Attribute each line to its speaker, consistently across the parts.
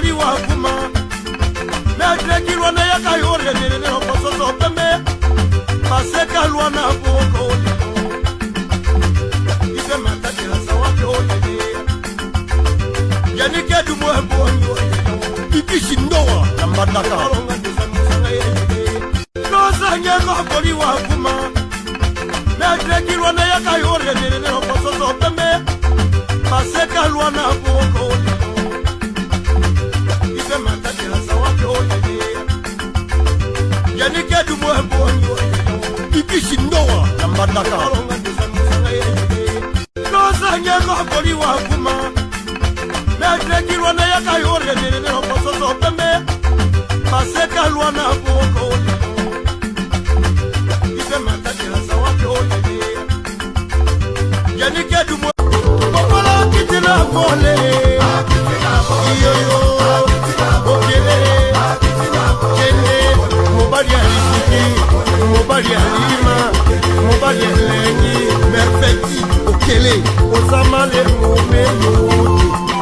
Speaker 1: koli wa kuma Medre kilwana ya kayore nene oposo sopeme Paseka luana boko Ife mataki hasa wake oye Yani kedu mwembo Ikishi ndoa na madaka Noza nyeko koli wa kuma Medre kilwana ya kayore nene oposo sopeme Paseka luana boko Ife mataki hasa wake oye Yani kedu mwembo Ikishi ndoa na madaka Noza nyeko koli wa kuma Medre kilwana ya kayore nene oposo sopeme Paseka luana boko Ife mataki hasa wake oye Yani kedu mwembo Popola kitina mole Iyoyo Okele Kene Mobali alifiki Mobali alima Mobali alengi Merfeti Okele Osama le momeyo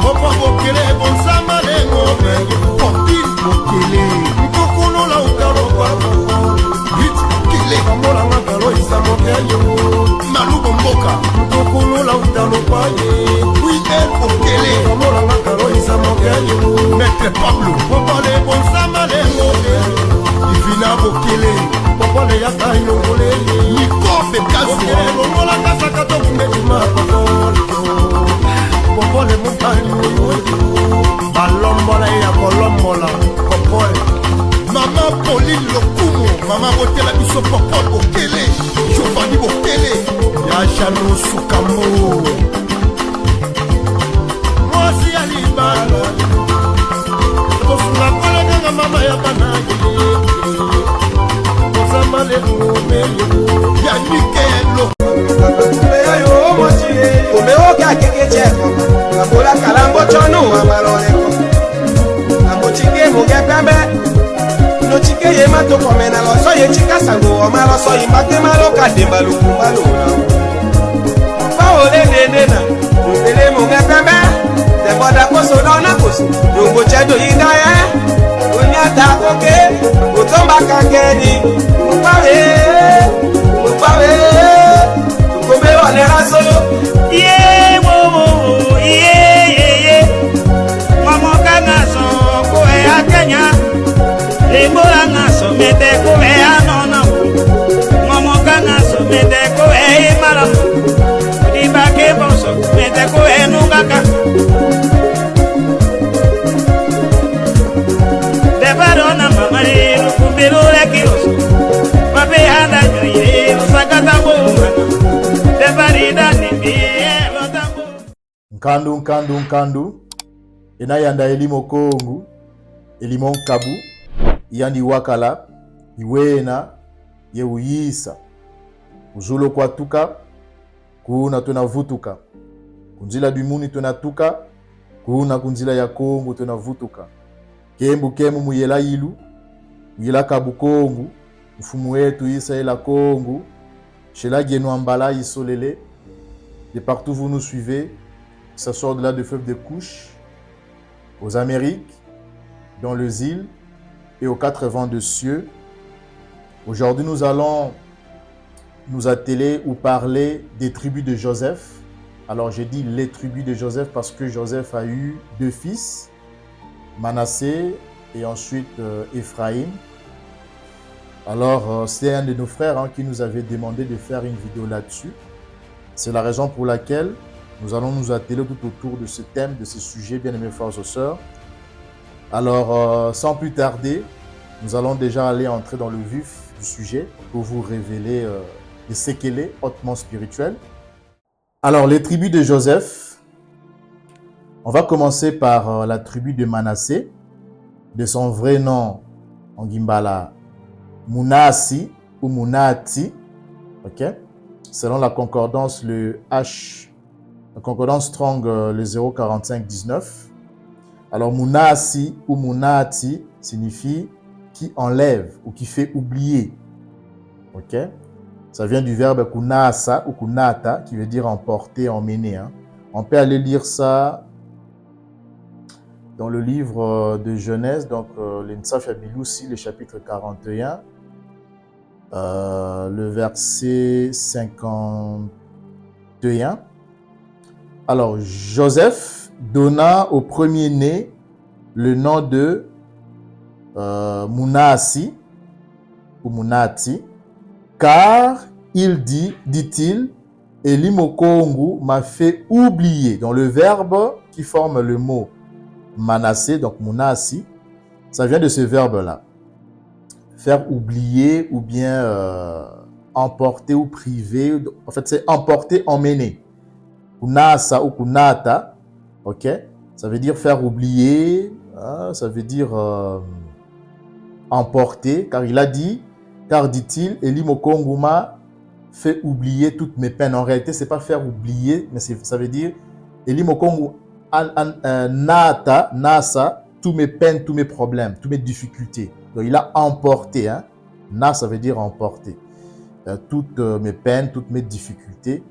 Speaker 1: Opa okele Osama le momeyo Popil okele Mkokuno la ukaro kwa Hit okele Kamola ngakalo isa mokeyo Malubo mboka Mkokuno la utalo kwa Widen okele Kamola ngakalo isa mokeyo Maitre Pablo Opa le Osama le momeyo Divina okele Opa le yaka yongole Niko Bekazi Okele Longola kasa kato kumejuma Popole montagne Balombola ya kolombola Popole Mama Pauline Lokumo Mama Botela biso Popole Okele Giovanni Bokele Ya Jano Sukamo Mwasi ya libala Kosunga kola nyanga mama ya banage Kozama le umeyo Ya Nikelo Umeyo mwachie Umeyo kakeke cheko Nabola kalambo chono amaloleko Namochike mugepembe No chike ye mato komena loso ye chika sango Omaloso imbate malo kademba lukumbalo Paole nenena Nupele mugepembe Deboda koso dona koso Yungo chedo yidaye Unyata koke Utomba kakeni Mupawe Tukome wane rasolo
Speaker 2: Ye wo ye Mama ngaso ko ya Kenya Lembola ngaso mete ko ya nona Mama ngaso mete ko e mara Dibake boso mete ko e nungaka Debarona mama e kumbelo lekiroso Babe handa nyoye osakata bo Debarida nimbi
Speaker 3: Nkandu ena yanda elimo kongu elimo nkabu yandi wakala iwena yeuyisa uzulo kwa tuka kuna tunavutuka kunzila dumuni tunatuka kuna kunzila ya kongu tunavutuka kembu muyela ilu muyela kabu kongu mfumu wetu isa ela kongu shela genu ambala isolele de partout vous nous suivez. Ça sort de là de feuilles de couche aux Amériques, dans les îles et aux quatre vents de cieux. Aujourd'hui, nous allons nous atteler ou parler des tribus de Joseph. Alors, j'ai dit les tribus de Joseph parce que Joseph a eu deux fils, Manassé et ensuite Ephraïm. Alors, c'est un de nos frères qui nous avait demandé de faire une vidéo là-dessus. C'est la raison pour laquelle nous allons nous atteler tout autour de ce thème, de ce sujet, bien aimés frères et sœurs. Alors, sans plus tarder, nous allons déjà aller entrer dans le vif du sujet pour vous révéler les séquelles hautement spirituelles. Alors, les tribus de Joseph, on va commencer par la tribu de Manassé, de son vrai nom en Gimbala, Munasi ou Munati, ok? Selon la concordance, le H, la concordance Strong, le 04519. Alors, Munasi ou Munati signifie qui enlève ou qui fait oublier. Ok? Ça vient du verbe kunasa ou kunata, qui veut dire emporter, emmener. On peut aller lire ça dans le livre de Genèse, donc l'Ensaf Abiloussi, le chapitre 41, le verset 51. Alors, Joseph donna au premier-né le nom de Munasi ou Munati, car il dit-il, Elimokongu m'a fait oublier. Donc le verbe qui forme le mot Manassé, donc Munasi, ça vient de ce verbe-là. Faire oublier ou bien emporter ou priver. En fait, c'est emporter, emmener. Kunasa ou kunata, ok? Ça veut dire faire oublier, hein, ça veut dire emporter, car il a dit, car dit-il, Elimokongu m'a fait oublier toutes mes peines. En réalité, c'est pas faire oublier, mais ça veut dire Elimokongu nasa, tous mes peines, tous mes problèmes, toutes mes difficultés. Donc il a emporté, hein. Na, ça veut dire emporter. Toutes mes peines, toutes mes difficultés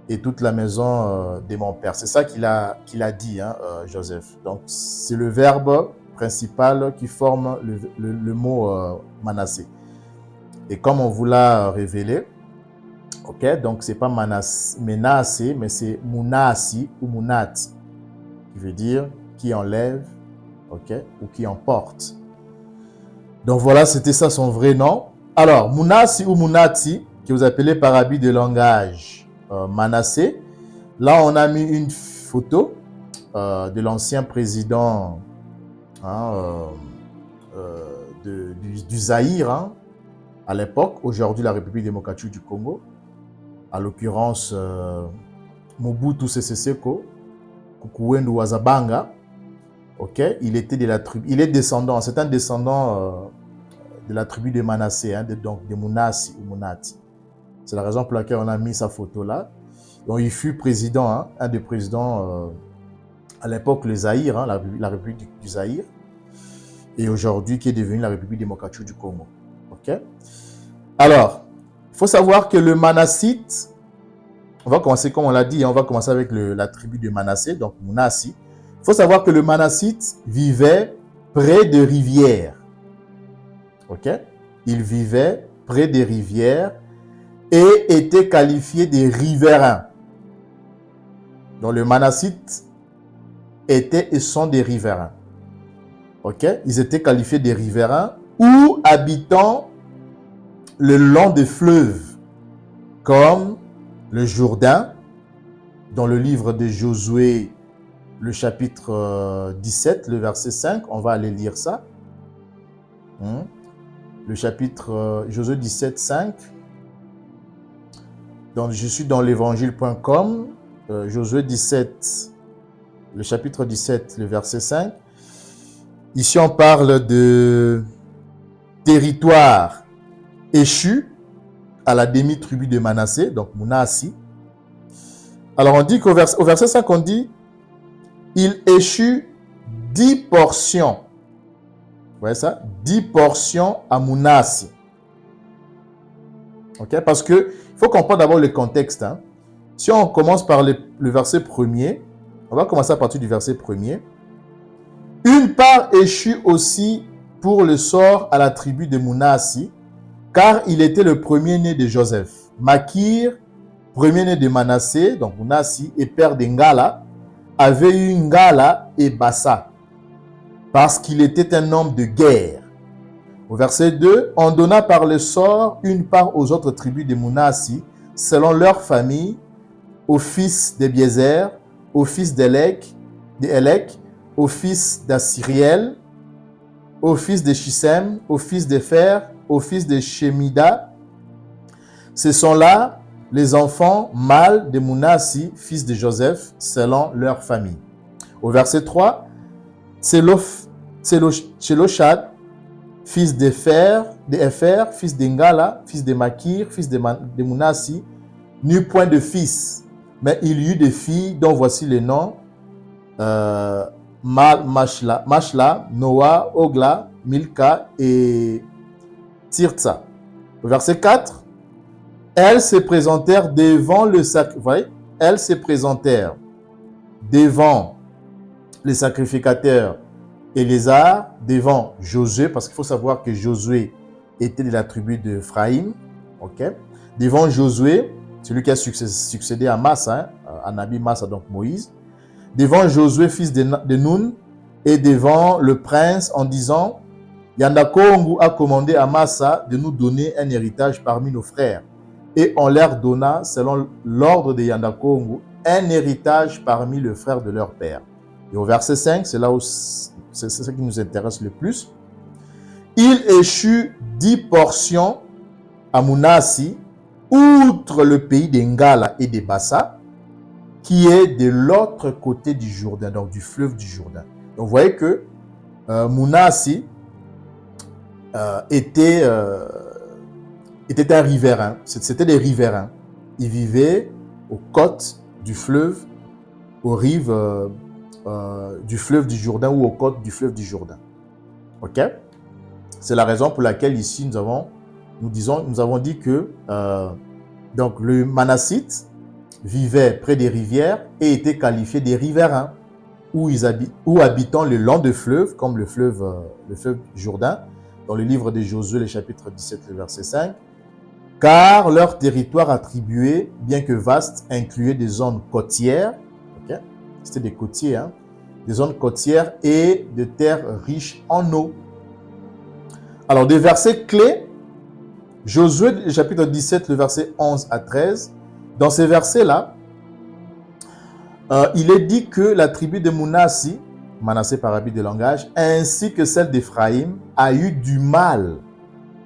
Speaker 3: et toute la maison de mon père. C'est ça qu'il a dit, hein, Joseph. Donc c'est le verbe principal qui forme le mot Manassé. Et comme on vous l'a révélé, ok, donc c'est pas Menassé, mais c'est Munasi ou Munati, qui veut dire qui enlève, ok, ou qui emporte. Donc voilà, c'était ça son vrai nom. Alors, Munasi ou Munati, que vous appelez par habit de langage Manassé, là on a mis une photo de l'ancien président, hein, du Zaïre, hein, à l'époque, aujourd'hui la République démocratique du Congo, à l'occurrence Mobutu Sese Seko Kukuwendu Wazabanga, ok, il était de la tribu, il est descendant, c'est un descendant de la tribu de Manassé, hein, donc de Munasi ou Munati. C'est la raison pour laquelle on a mis sa photo là. Donc il fut président, hein, un des présidents à l'époque le Zaïre, hein, la République du Zaïre, et aujourd'hui qui est devenue la République démocratique du Congo. Ok. Alors, il faut savoir que le Manassite, on va commencer comme on l'a dit, on va commencer avec la tribu de Manassé, donc Munasi. Il faut savoir que le Manassite vivait près de rivières. Ok? Il vivait près des rivières et était qualifié des riverains. Donc le Manassite était et sont des riverains. Ok? Ils étaient qualifiés des riverains ou habitant le long des fleuves, comme le Jourdain, dans le livre de Josué, le chapitre 17, le verset 5, on va aller lire ça. Le chapitre Josué 17, 5. Donc, je suis dans l'évangile.com, Josué 17, le chapitre 17, le verset 5. Ici, on parle de territoire échu à la demi-tribu de Manassé, donc Munasi. Alors, on dit qu'au verset 5, on dit il échut 10 portions. Vous voyez ça? 10 portions à Munasi. Ok? Parce que il faut comprendre d'abord le contexte. Hein. Si on commence par le verset premier, on va commencer à partir du verset premier. Une part échut aussi pour le sort à la tribu de Munasi, car il était le premier-né de Joseph. Makir, premier-né de Manassé, donc Munasi, et père d'Engala, avait eu Ngala et Bassa, parce qu'il était un homme de guerre. Au verset 2, on donna par le sort une part aux autres tribus de Munasi, selon leur famille, aux fils d'Ebiézer, aux fils d'Élec, aux fils d'Assiriel, aux fils de Chisem, aux fils d'Epher, aux fils de Shemida. Ce sont là les enfants mâles de Munasi, fils de Joseph, selon leur famille. Au verset 3, Tseloshad, fils d'Epher, fils d'Engala, fils de Makir, fils de Munasi, n'eut point de fils, mais il y eut des filles dont voici les noms Mashla, Noah, Ogla, Milka et Tirtsa. Au verset 4, elles se présentèrent devant le sacrificateur. Elles se présentèrent devant les sacrificateurs Éléazar devant Josué, parce qu'il faut savoir que Josué était de la tribu d'Ephraïm, ok? Devant Josué, celui qui a succédé à Massa, à Nabi Massa, donc Moïse, devant Josué, fils de Nun, et devant le prince en disant, Yandakongu a commandé à Massa de nous donner un héritage parmi nos frères. Et on leur donna, selon l'ordre de Yandakongu, un héritage parmi les frères de leur père. Et au verset 5, c'est là où c'est ce qui nous intéresse le plus. Il échut 10 portions à Munassi, outre le pays d'Engala et de Bassa, qui est de l'autre côté du Jourdain, donc du fleuve du Jourdain. Donc vous voyez que Munassi était un riverain, c'était des riverains. Ils vivaient aux côtes du fleuve, aux rives du fleuve du Jourdain ou aux côtes du fleuve du Jourdain. Ok? C'est la raison pour laquelle ici nous avons dit que donc le Manassite vivait près des rivières et était qualifié des riverains ou habitant le long de fleuves comme le fleuve Jourdain dans le livre de Josué, le chapitre 17, le verset 5, car leur territoire attribué, bien que vaste, incluait des zones côtières, okay? C'était des côtiers, hein? Des zones côtières et de terres riches en eau. Alors, des versets clés, Josué, le chapitre 17, le verset 11 à 13, dans ces versets-là, il est dit que la tribu de Munassi, Manassé par habit de langage, ainsi que celle d'Éphraïm, a eu du mal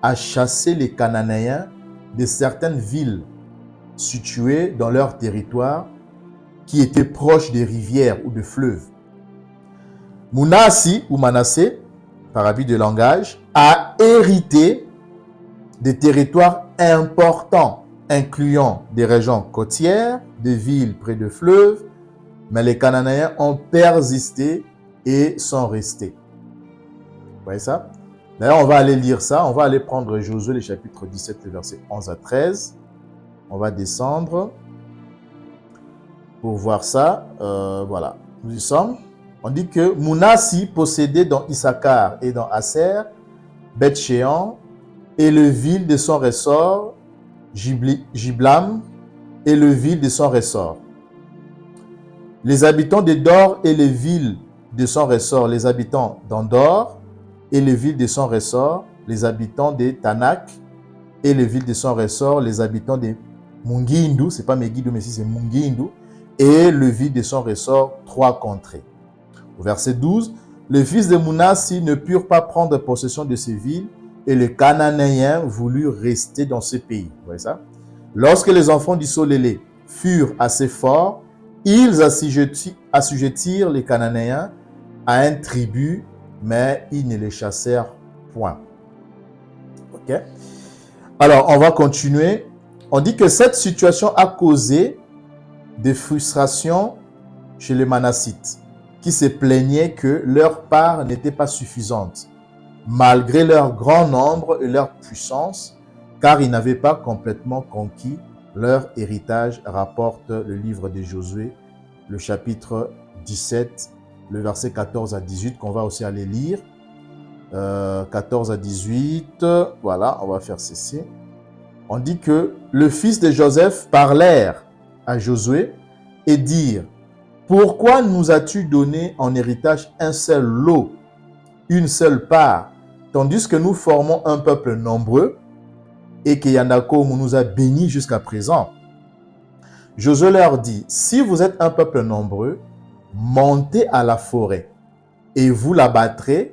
Speaker 3: à chasser les Cananéens de certaines villes situées dans leur territoire qui étaient proches des rivières ou de fleuves. Munassi ou Manassé, par habit de langage, a hérité des territoires importants, incluant des régions côtières, des villes près de fleuves, mais les Cananéens ont persisté et sont restés. Vous voyez ça? D'ailleurs, on va aller lire ça. On va aller prendre Josué, le chapitre 17, le verset 11 à 13. On va descendre pour voir ça. Voilà, nous y sommes. On dit que Munassi possédait dans Issachar et dans Aser, Beth-Shean et le ville de son ressort, Jiblam et le ville de son ressort. Les habitants de Dor et les villes de son ressort, les habitants d'Andor et les villes de son ressort, les habitants de Tanak et les villes de son ressort, les habitants de Mungindu, c'est pas Megiddo, mais si c'est Mungindu, et le ville de son ressort, 3 contrées. Au verset 12, les fils de Munassi ne purent pas prendre possession de ces villes et les Cananéens voulurent rester dans ce pays. Vous voyez ça? Lorsque les enfants du Solélé furent assez forts, ils assujettirent les Cananéens à un tribut, mais ils ne les chassèrent point. Ok? Alors, on va continuer. On dit que cette situation a causé des frustrations chez les Manassites, qui se plaignaient que leur part n'était pas suffisante, malgré leur grand nombre et leur puissance, car ils n'avaient pas complètement conquis leur héritage, rapporte le livre de Josué, le chapitre 17, le verset 14 à 18, qu'on va aussi aller lire. 14 à 18, voilà, on va faire ceci. On dit que le fils de Joseph parlèrent à Josué et dirent: pourquoi nous as-tu donné en héritage un seul lot, une seule part, tandis que nous formons un peuple nombreux et que Yandakomu nous a bénis jusqu'à présent? Josué leur dit: si vous êtes un peuple nombreux, montez à la forêt et vous la battrez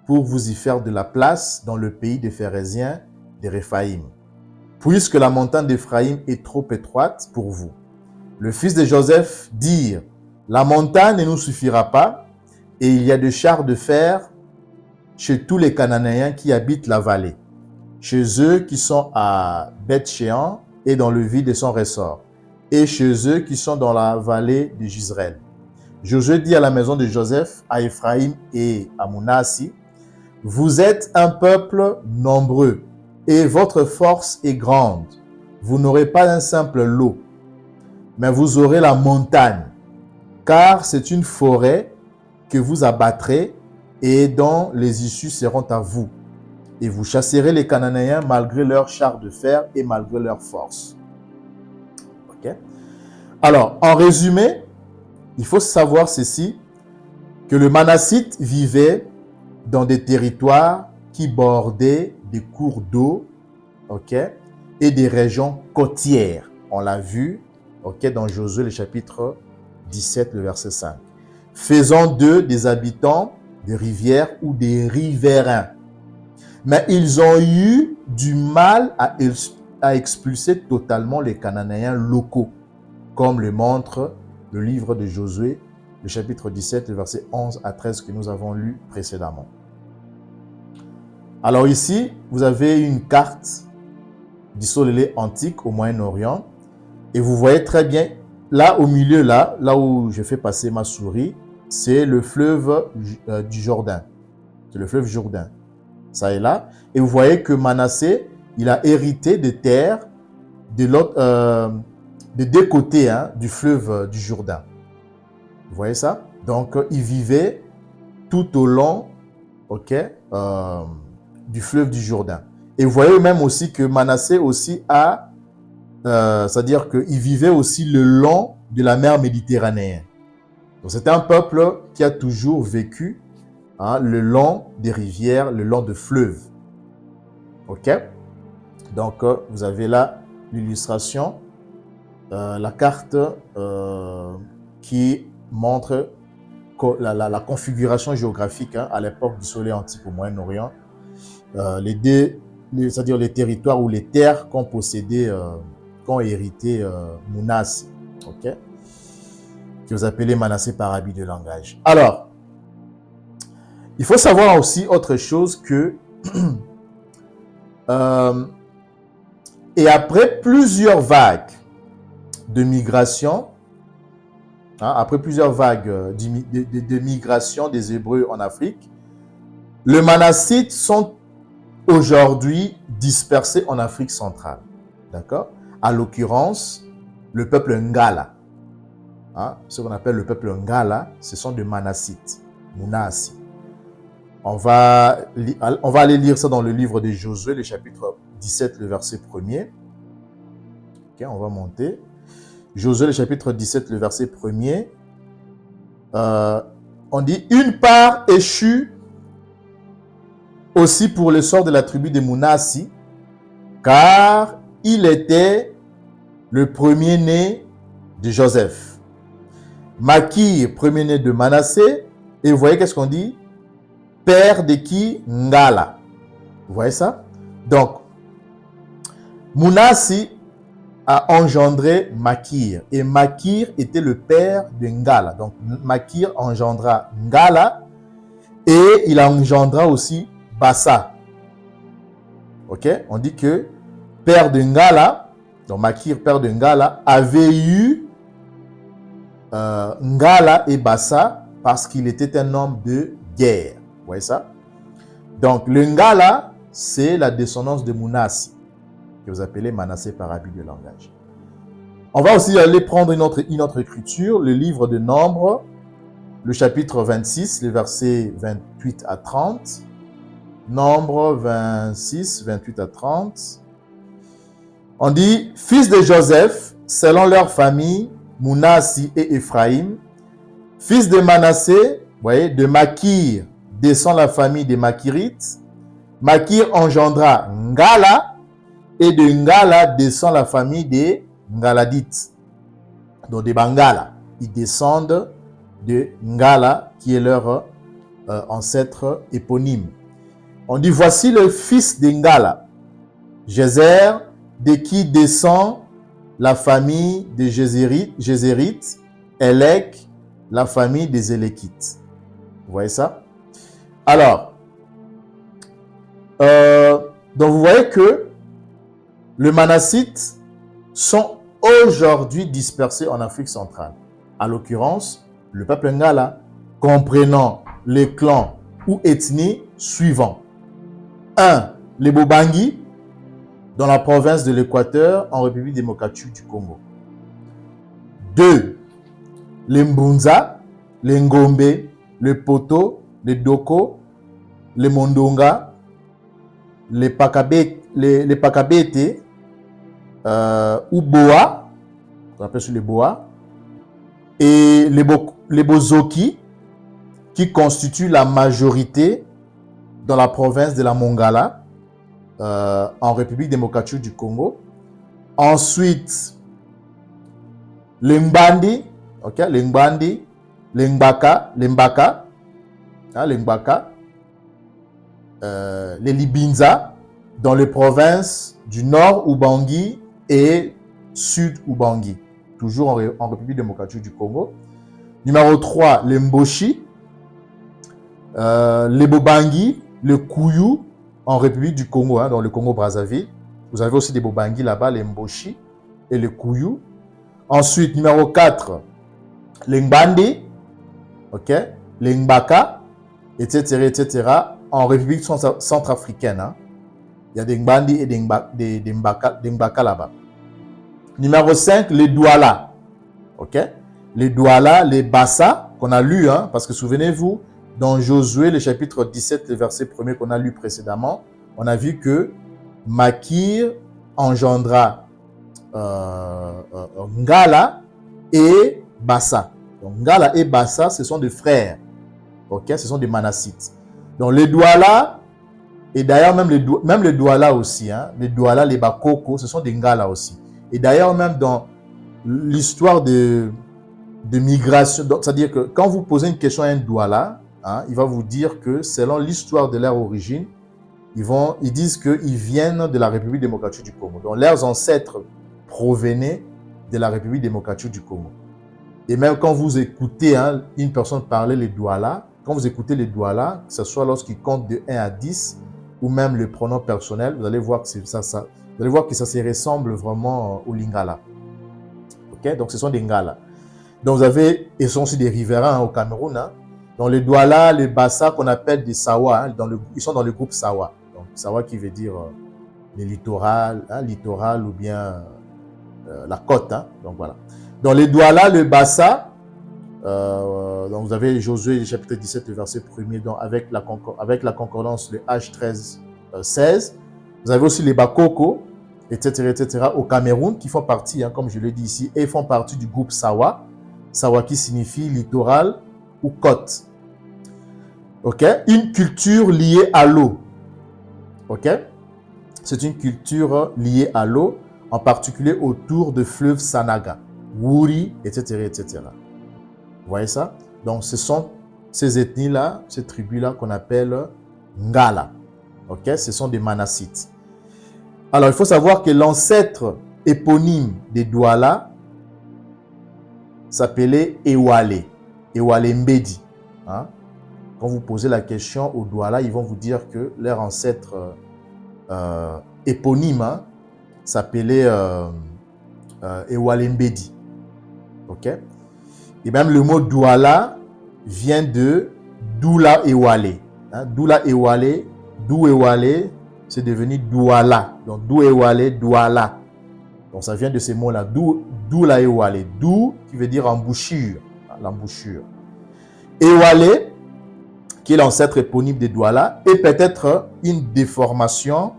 Speaker 3: pour vous y faire de la place dans le pays des Phéréziens, des Réphaïm, puisque la montagne d'Éphraïm est trop étroite pour vous. Le fils de Joseph dirent: la montagne ne nous suffira pas, et il y a des chars de fer chez tous les Cananéens qui habitent la vallée, chez eux qui sont à Beth-Shean et dans le vide de son ressort, et chez eux qui sont dans la vallée de Jizreel. Josué dit à la maison de Joseph, à Éphraïm et à Munassi: vous êtes un peuple nombreux, et votre force est grande. Vous n'aurez pas un simple lot, mais vous aurez la montagne, car c'est une forêt que vous abattrez et dont les issues seront à vous. Et vous chasserez les Cananéens malgré leurs chars de fer et malgré leurs forces. Ok? Alors, en résumé, il faut savoir ceci, que le Manassite vivait dans des territoires qui bordaient des cours d'eau, ok, et des régions côtières. On l'a vu, ok, dans Josué, le chapitre 17, le verset 5. Faisant d'eux des habitants des rivières ou des riverains. Mais ils ont eu du mal à expulser totalement les Cananéens locaux, comme le montre le livre de Josué, le chapitre 17, le verset 11 à 13 que nous avons lu précédemment. Alors ici, vous avez une carte d'Issolélé antique au Moyen-Orient et vous voyez très bien, là au milieu, là où je fais passer ma souris, c'est le fleuve du Jourdain. C'est le fleuve Jourdain. Ça est là. Et vous voyez que Manassé, il a hérité des terres des deux côtés du fleuve du Jourdain. Vous voyez ça? Donc, il vivait tout au long du fleuve du Jourdain. Et vous voyez même aussi que Manassé aussi a, c'est-à-dire qu'il vivait aussi le long de la mer Méditerranée. Donc, c'est un peuple qui a toujours vécu le long des rivières, le long de fleuves. Ok? Donc, vous avez là l'illustration, la carte qui montre la configuration géographique à l'époque du Soleil antique au Moyen-Orient. C'est-à-dire les territoires ou les terres qu'ont possédé, qu'ont hérité Mounas, ok? Que vous appelez Manassé par habit de langage. Alors, il faut savoir aussi autre chose que et après plusieurs vagues de migration, après plusieurs vagues de migration des Hébreux en Afrique, les Manassites sont aujourd'hui dispersés en Afrique centrale. D'accord? À l'occurrence, le peuple Ngala. Ce qu'on appelle le peuple Ngala, ce sont des Manassites, Mounassi. On va aller lire ça dans le livre de Josué, le chapitre 17, le verset 1er. Ok, on va monter. Josué, le chapitre 17, le verset 1er. On dit, une part échut aussi pour le sort de la tribu de Mounassi, car il était le premier-né de Joseph. Makir, premier-né de Manassé, et vous voyez qu'est-ce qu'on dit? Père de qui? Ngala. Vous voyez ça? Donc, Mounassi a engendré Makir, et Makir était le père de Ngala. Donc, Makir engendra Ngala, et il engendra aussi Bassa. Ok? On dit que père de Ngala, donc Makir, père de Ngala, avait eu Ngala et Bassa parce qu'il était un homme de guerre. Vous voyez ça? Donc, le Ngala, c'est la descendance de Mounassi, que vous appelez Manassé par habit de langage. On va aussi aller prendre une autre écriture, le livre de Nombres, le chapitre 26, les versets 28 à 30. Nombre 26, 28 à 30. On dit, fils de Joseph, selon leur famille, Mounassi et Ephraïm. Fils de Manassé, vous voyez, de Makir, descend la famille des Makirites. Makir engendra Ngala, et de Ngala descend la famille des Ngaladites. Donc des Bangala. Ils descendent de Ngala, qui est leur ancêtre éponyme. On dit, voici le fils d'Ngala, Jézer, de qui descend la famille des Jézérites, Élec, la famille des Élékites. Vous voyez ça? Alors, donc vous voyez que les Manassites sont aujourd'hui dispersés en Afrique centrale. À l'occurrence, le peuple Ngala, comprenant les clans ou ethnies suivants. 1. Les Bobangi, dans la province de l'Équateur, en République démocratique du Congo. 2. Les Mbunza, les Ngombe, les Poto les Doko, les Mondonga, les Pakabete, ou Boa, on appelle ça les Boa, et les Bozoki, qui constituent la majorité dans la province de la Mongala, en République démocratique du Congo. Ensuite, les Mbandi, okay, les Mbandi, les Mbaka, les Libinza, dans les provinces du Nord Ubangi et Sud Ubangi, toujours en République démocratique du Congo. Numéro 3, les Mboshi, les Bobangi, le Kouyou, en République du Congo, hein, dans le Congo-Brazzaville. Vous avez aussi des Bobangi là-bas, les Mboshi et le Kouyou. Ensuite, numéro 4, les Mbandi, okay, les Mbaka, etc., en République centrafricaine. Hein. Il y a des Mbandi et des Mbaka là-bas. Numéro 5, les Douala. Okay? Les Douala, les Bassa, qu'on a lu, hein, parce que souvenez-vous, dans Josué, le chapitre 17, le verset 1er qu'on a lu précédemment, on a vu que Makir engendra Ngala et Bassa. Donc, Ngala et Bassa, ce sont des frères. Okay? Ce sont des Manassites. Donc, les Douala, et d'ailleurs, même les Douala aussi, hein, les Douala, les Bakoko, ce sont des Ngala aussi. Et d'ailleurs, même dans l'histoire de migration, c'est-à-dire que quand vous posez une question à un Douala, hein, il va vous dire que selon l'histoire de leur origine, ils disent qu'ils viennent de la République démocratique du Congo. Donc, leurs ancêtres provenaient de la République démocratique du Congo. Et même quand vous écoutez, hein, une personne parler les Douala, quand vous écoutez les Douala, que ce soit lorsqu'ils comptent de 1 à 10, ou même le pronom personnel, vous allez voir que ça se ressemble vraiment au Lingala. Okay? Donc, ce sont des Ngala. Donc, vous avez, et ce sont aussi des riverains, hein, au Cameroun. Hein. Donc, les Douala, les Bassa, qu'on appelle des Sawa, hein, ils sont dans le groupe Sawa. Donc, Sawa qui veut dire les littoral, hein, littoral ou bien la côte. Hein. Donc, voilà. Dans les Douala, le Bassa, donc vous avez Josué, chapitre 17, le verset 1er, donc avec la concordance, le H13, 16. Vous avez aussi les Bakoko, etc., au Cameroun, qui font partie, hein, comme je l'ai dit ici, et font partie du groupe Sawa. Sawa qui signifie littoral ou côte. Ok? Une culture liée à l'eau. Ok? C'est une culture liée à l'eau, en particulier autour de fleuves Sanaga, Wuri, etc. Vous voyez ça? Donc, ce sont ces ethnies-là, ces tribus-là qu'on appelle Ngala. Ok? Ce sont des Manassites. Alors, il faut savoir que l'ancêtre éponyme des Douala s'appelait Ewale. Ewale Mbedi. Hein? Quand vous posez la question aux Douala, ils vont vous dire que leur ancêtre éponyme, hein, s'appelait Ewale Mbedi. Ok? Et même le mot Douala vient de Doula Ewale. Hein? Doula Ewale, Dou Ewale, c'est devenu Douala. Donc Dou Ewale, Douala. Donc ça vient de ces mots-là. Doula Ewale. Dou qui veut dire embouchure. L'embouchure. Ewale, qui est l'ancêtre éponyme des Douala, est peut-être une déformation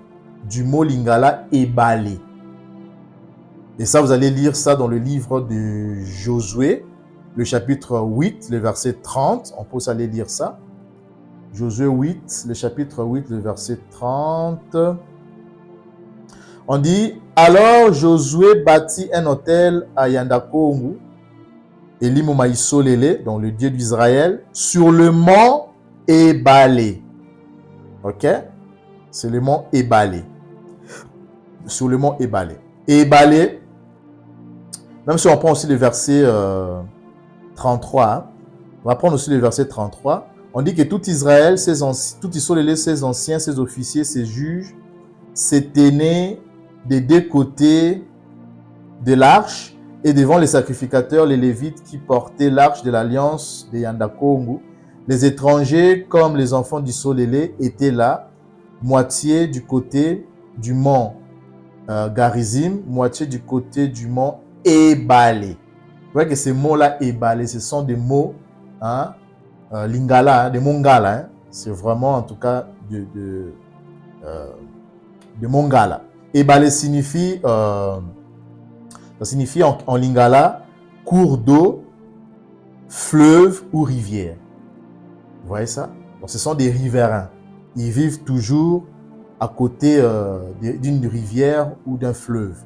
Speaker 3: du mot Lingala Ebale. Et ça, vous allez lire ça dans le livre de Josué, le chapitre 8, le verset 30. On peut aller lire ça. Josué 8, le chapitre 8, le verset 30. On dit, alors Josué bâtit un autel à Yandakongu, Elimu Maïsolele, donc le Dieu d'Israël, sur le mont Ebale. Ok? C'est le mont Ebale. Sur le mont Ebale. Ebale, même si on prend aussi le verset 33, hein, on va prendre aussi le verset 33. On dit que tout Israël, tout Isolélé, ses anciens, ses officiers, ses juges, s'éteignaient des deux côtés de l'arche et devant les sacrificateurs, les Lévites qui portaient l'arche de l'alliance de Yandakongu. Les étrangers, comme les enfants d'Isolélé, étaient là, moitié du côté du mont Garizim, moitié du côté du mont Ebale. Vous voyez que ces mots-là, Ebale, ce sont des mots, hein, Lingala, de Mongala. Hein. C'est vraiment, en tout cas, de Mongala. Et Balé signifie, ça signifie en Lingala, cours d'eau, fleuve ou rivière. Vous voyez ça? Donc, ce sont des riverains. Ils vivent toujours à côté d'une rivière ou d'un fleuve.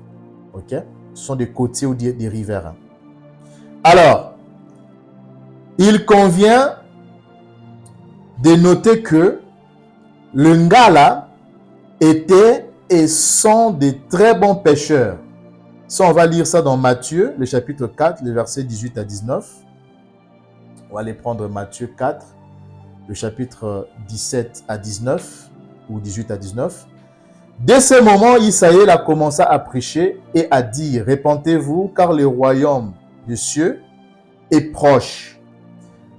Speaker 3: Ok? Ce sont des côtiers ou des riverains. Alors, il convient de noter que le Ngala était et sont de très bons pêcheurs. Ça, on va lire ça dans Matthieu, le chapitre 4, les versets 18 à 19. On va aller prendre Matthieu 4, le chapitre 17 à 19, ou 18 à 19. Dès ce moment, Isaïe a commencé à prêcher et à dire, « Répentez-vous, car le royaume des cieux est proche. »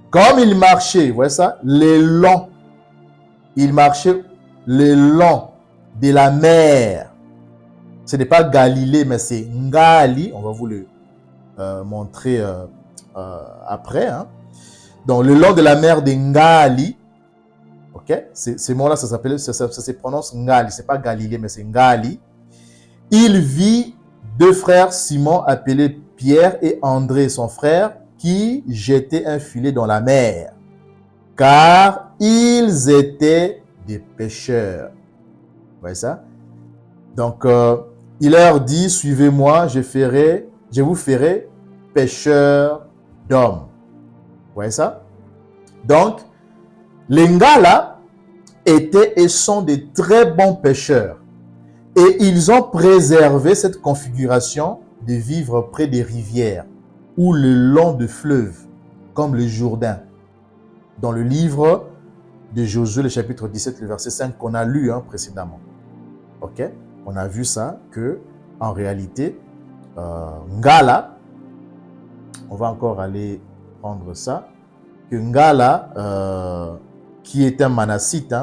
Speaker 3: Comme il marchait, vous voyez ça, il marchait le long de la mer. Ce n'est pas Galilée, mais c'est Ngali. On va vous le montrer après. Hein. Donc, le long de la mer de Ngali. Ok, ces mots-là, ça se prononce Ngali. Ce n'est pas Galilée, mais c'est Ngali. Il vit deux frères, Simon, appelés Pierre et André, son frère, qui jetaient un filet dans la mer, car ils étaient des pêcheurs. Vous voyez ça? Donc, il leur dit, suivez-moi, je vous ferai pêcheurs d'hommes. Vous voyez ça? Donc, les Ngala étaient et sont de très bons pêcheurs. Et ils ont préservé cette configuration de vivre près des rivières ou le long de fleuves, comme le Jourdain. Dans le livre de Josué, le chapitre 17, le verset 5, qu'on a lu précédemment. Ok? On a vu ça, que en réalité, Ngala, on va encore aller prendre ça, que Ngala, qui est un Manassite,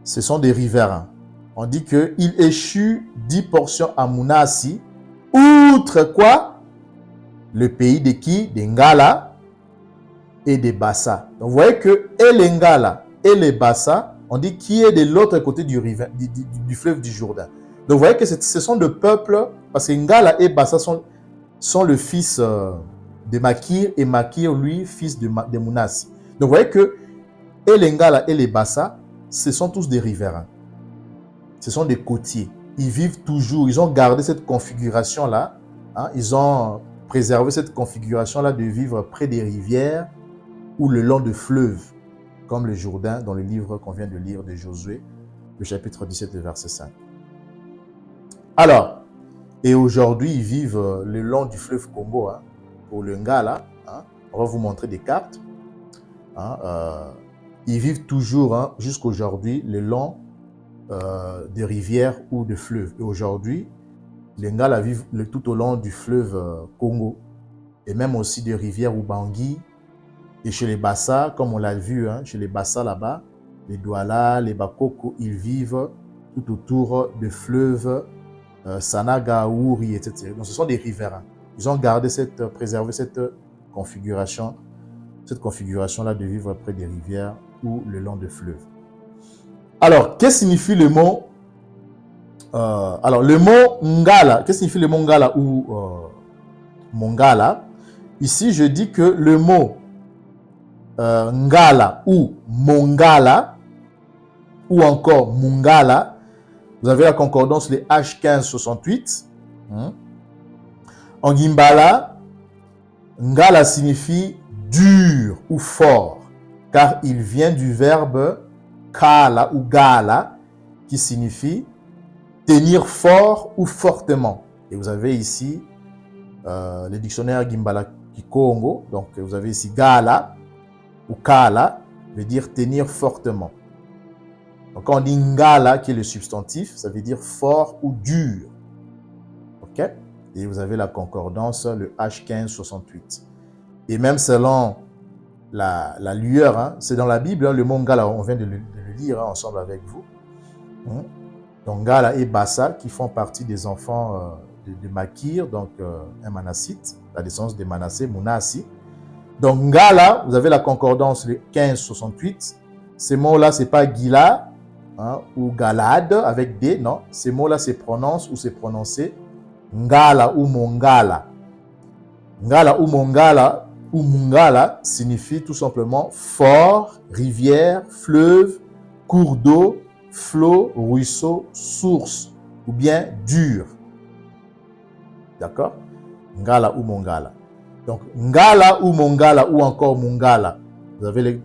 Speaker 3: ce sont des riverains. On dit qu'il échut 10 portions à Mounassi, outre quoi? Le pays de qui? Des Ngala et des Bassa. Donc vous voyez que et les Ngala et les Bassa, on dit qui est de l'autre côté du fleuve du Jourdain. Donc vous voyez que ce sont des peuples, parce que Ngala et Bassa sont le fils de Makir, et Makir, lui, fils de Mounassi. Donc vous voyez que et les Ngala et les Bassa, ce sont tous des riverains. Ce sont des côtiers. Ils vivent toujours, ils ont gardé cette configuration-là. Ils ont préservé cette configuration-là de vivre près des rivières ou le long de fleuves, comme le Jourdain dans le livre qu'on vient de lire de Josué, le chapitre 17, le verset 5. Alors, et aujourd'hui, ils vivent le long du fleuve Congo, pour le Ngala. On va vous montrer des cartes. Ils vivent toujours, jusqu'aujourd'hui, le long des rivières ou de fleuves. Et aujourd'hui, les Ngala vivent tout au long du fleuve Congo, et même aussi des rivières Ubangui. Et chez les Bassa, comme on l'a vu, chez les Bassa là-bas, les Douala, les Bakoko, ils vivent tout autour des fleuves Sanaga, Ouri, etc. Donc ce sont des riverains. Ils ont préservé cette configuration-là de vivre près des rivières ou le long de fleuves. Alors, qu'est-ce que signifie le mot le mot Ngala? Qu'est-ce que signifie le mot Ngala ou Mongala? Ici, je dis que le mot Ngala ou Mongala ou encore Mungala, vous avez la concordance, les H1568. En Gimbala, Ngala signifie dur ou fort, car il vient du verbe Kala ou Gala, qui signifie tenir fort ou fortement. Et vous avez ici le dictionnaire Gimbala Kikongo. Donc vous avez ici Gala ou Kala, veut dire tenir fortement. Donc quand on dit Ngala, qui est le substantif, ça veut dire fort ou dur. Ok? Et vous avez la concordance, le H1568. Et même selon la lueur, c'est dans la Bible, le mot Ngala, on vient de le lire ensemble avec vous. Donc Ngala et Bassa, qui font partie des enfants de Makir, donc un Manassite, la descendance de Manassé, Mounassi. Donc, Ngala, vous avez la concordance, le 1568. Ces mots-là, c'est pas Gila hein, ou Galade avec D, non. Ces mots-là, c'est prononcé ou c'est prononcé Ngala ou Mongala. Ngala ou Mongala ou Mungala signifie tout simplement fort, rivière, fleuve, cours d'eau, flot, ruisseau, source ou bien dur. D'accord? Ngala ou Mongala. Donc, Ngala ou Mongala ou encore Mungala. Vous avez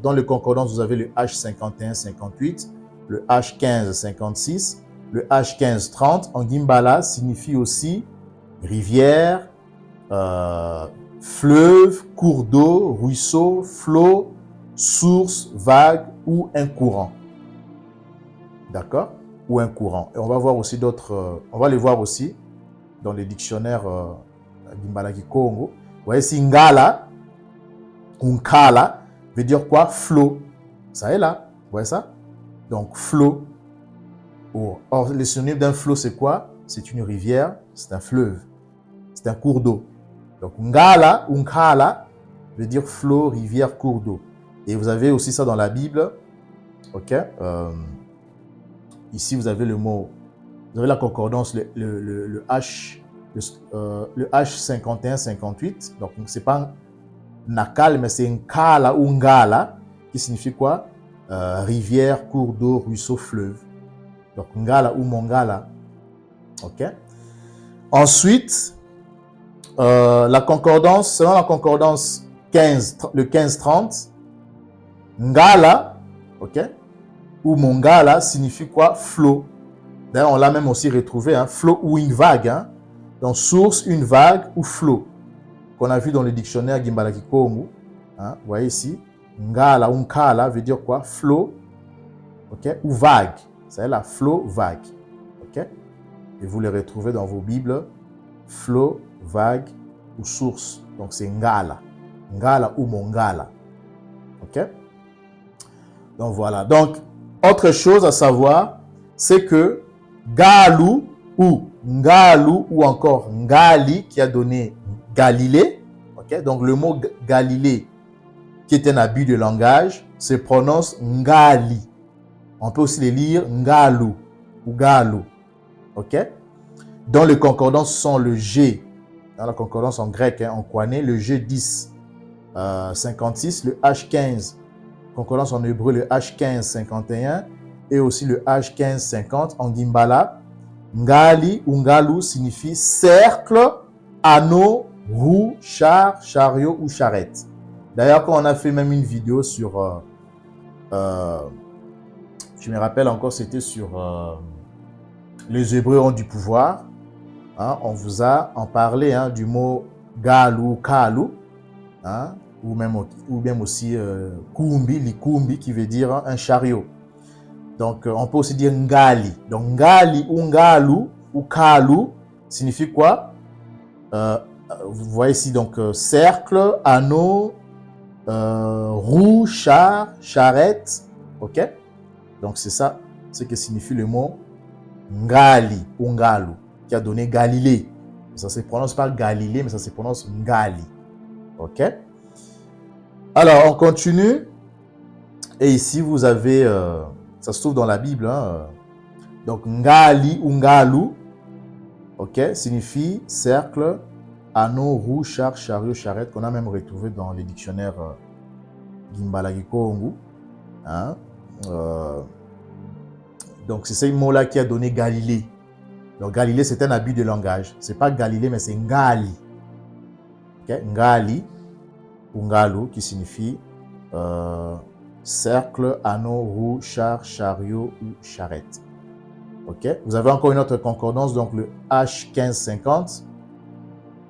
Speaker 3: dans les concordances, vous avez le H51-58, le H15-56, le H15-30. En Gimbala signifie aussi rivière, fleuve, cours d'eau, ruisseau, flot, source, vague ou un courant. D'accord? Ou un courant. Et on va voir aussi d'autres, on va les voir aussi dans les dictionnaires Gimbala Kikongo. Vous voyez ici Ngala, Unkala, veut dire quoi? Flot. Ça est là. Vous voyez ça? Donc flot. Or, le synonyme d'un flot, c'est quoi? C'est une rivière, c'est un fleuve, c'est un cours d'eau. Donc Ngala, Unkala, veut dire flot, rivière, cours d'eau. Et vous avez aussi ça dans la Bible. Ok? Ici, vous avez le mot, vous avez la concordance, le H51-58. Donc, c'est pas Nakal, mais c'est Nkala ou Ngala, qui signifie quoi? Rivière, cours d'eau, ruisseau, fleuve. Donc, Ngala ou Mongala. Ok? Ensuite, la concordance, selon la concordance le 15-30, Ngala, ok? Ou Mongala signifie quoi? Flot. D'ailleurs, on l'a même aussi retrouvé, hein? Flot ou une vague. Hein? Donc, source, une vague ou flot. Qu'on a vu dans le dictionnaire Gimbala Kikongo. Hein? Vous voyez ici, Ngala ou Nkala veut dire quoi? Flot, ok? Ou vague. C'est là, flot, vague. Ok? Et vous les retrouvez dans vos Bibles. Flot, vague ou source. Donc, c'est Ngala. Ngala ou Mongala. Ok? Donc, voilà. Donc, autre chose à savoir, c'est que Galu ou Ngalu ou encore Ngali qui a donné Galilée, okay? Donc le mot Galilée qui est un abus de langage se prononce Ngali. On peut aussi les lire Ngalu ou Galu. Ok? Dans les concordances sont le G, dans la concordance en grec, hein, en Koine, le G10 56, le H15, concordance en hébreu, le H15 51 et aussi le H15 50 en Gimbala. Ngali ou Ngalu signifie cercle, anneau, roue, char, chariot ou charrette. D'ailleurs, quand on a fait même une vidéo sur, je me rappelle encore, c'était sur les Hébreux ont du pouvoir. Hein, on vous a en parlé hein, du mot Galu, Kalu, hein, ou même aussi Kumbi, Likumbi, qui veut dire un chariot. Donc, on peut aussi dire Ngali. Donc, Ngali ou Ngalu ou Kalu signifie quoi? Vous voyez ici, donc, cercle, anneau, roue, char, charrette. OK? Donc, c'est ça, ce que signifie le mot Ngali ou Ngalu, qui a donné Galilée. Ça ne se prononce pas Galilée, mais ça se prononce Ngali. OK? Alors, on continue. Et ici, vous avez... ça se trouve dans la Bible. Hein. Donc, Ngali ou Ngalu, ok, signifie cercle, anneau, roue, char, chariot, charrette, qu'on a même retrouvé dans les dictionnaires Gimbala Kikongo. Hein. Donc, c'est ce mot-là qui a donné Galilée. Donc, Galilée, c'est un abus de langage. Ce n'est pas Galilée, mais c'est Ngali. Okay? Ngali ou Ngalu, qui signifie cercle, anneau, roue, char, chariot ou charrette. Ok? Vous avez encore une autre concordance, donc le H1550.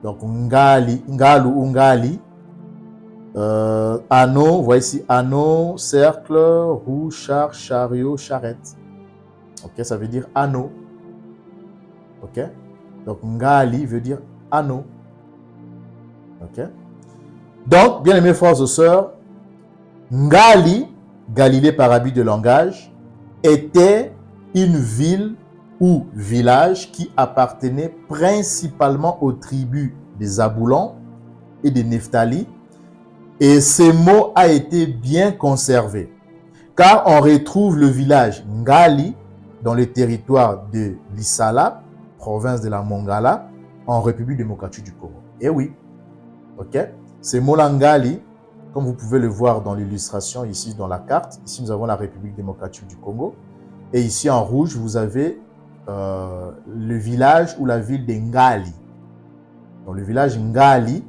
Speaker 3: Donc Ngali, Ngalu ou Ngali. Anneau, vous voyez ici, anneau, cercle, roue, char, chariot, charrette. Ok? Ça veut dire anneau. Ok? Donc Ngali veut dire anneau. Ok? Donc, bien aimés frères et sœurs, Ngali, Galilée par abus de langage, était une ville ou village qui appartenait principalement aux tribus des Zaboulon et des Nephtali, Et ce mot a été bien conservé, car on retrouve le village Ngali dans le territoire de Lissala, province de la Mongala, en République démocratique du Congo. Et oui, ok. Ce mot Ngali, comme vous pouvez le voir dans l'illustration ici dans la carte, ici nous avons la République démocratique du Congo, et ici en rouge vous avez le village ou la ville de Ngali. Donc le village Ngali,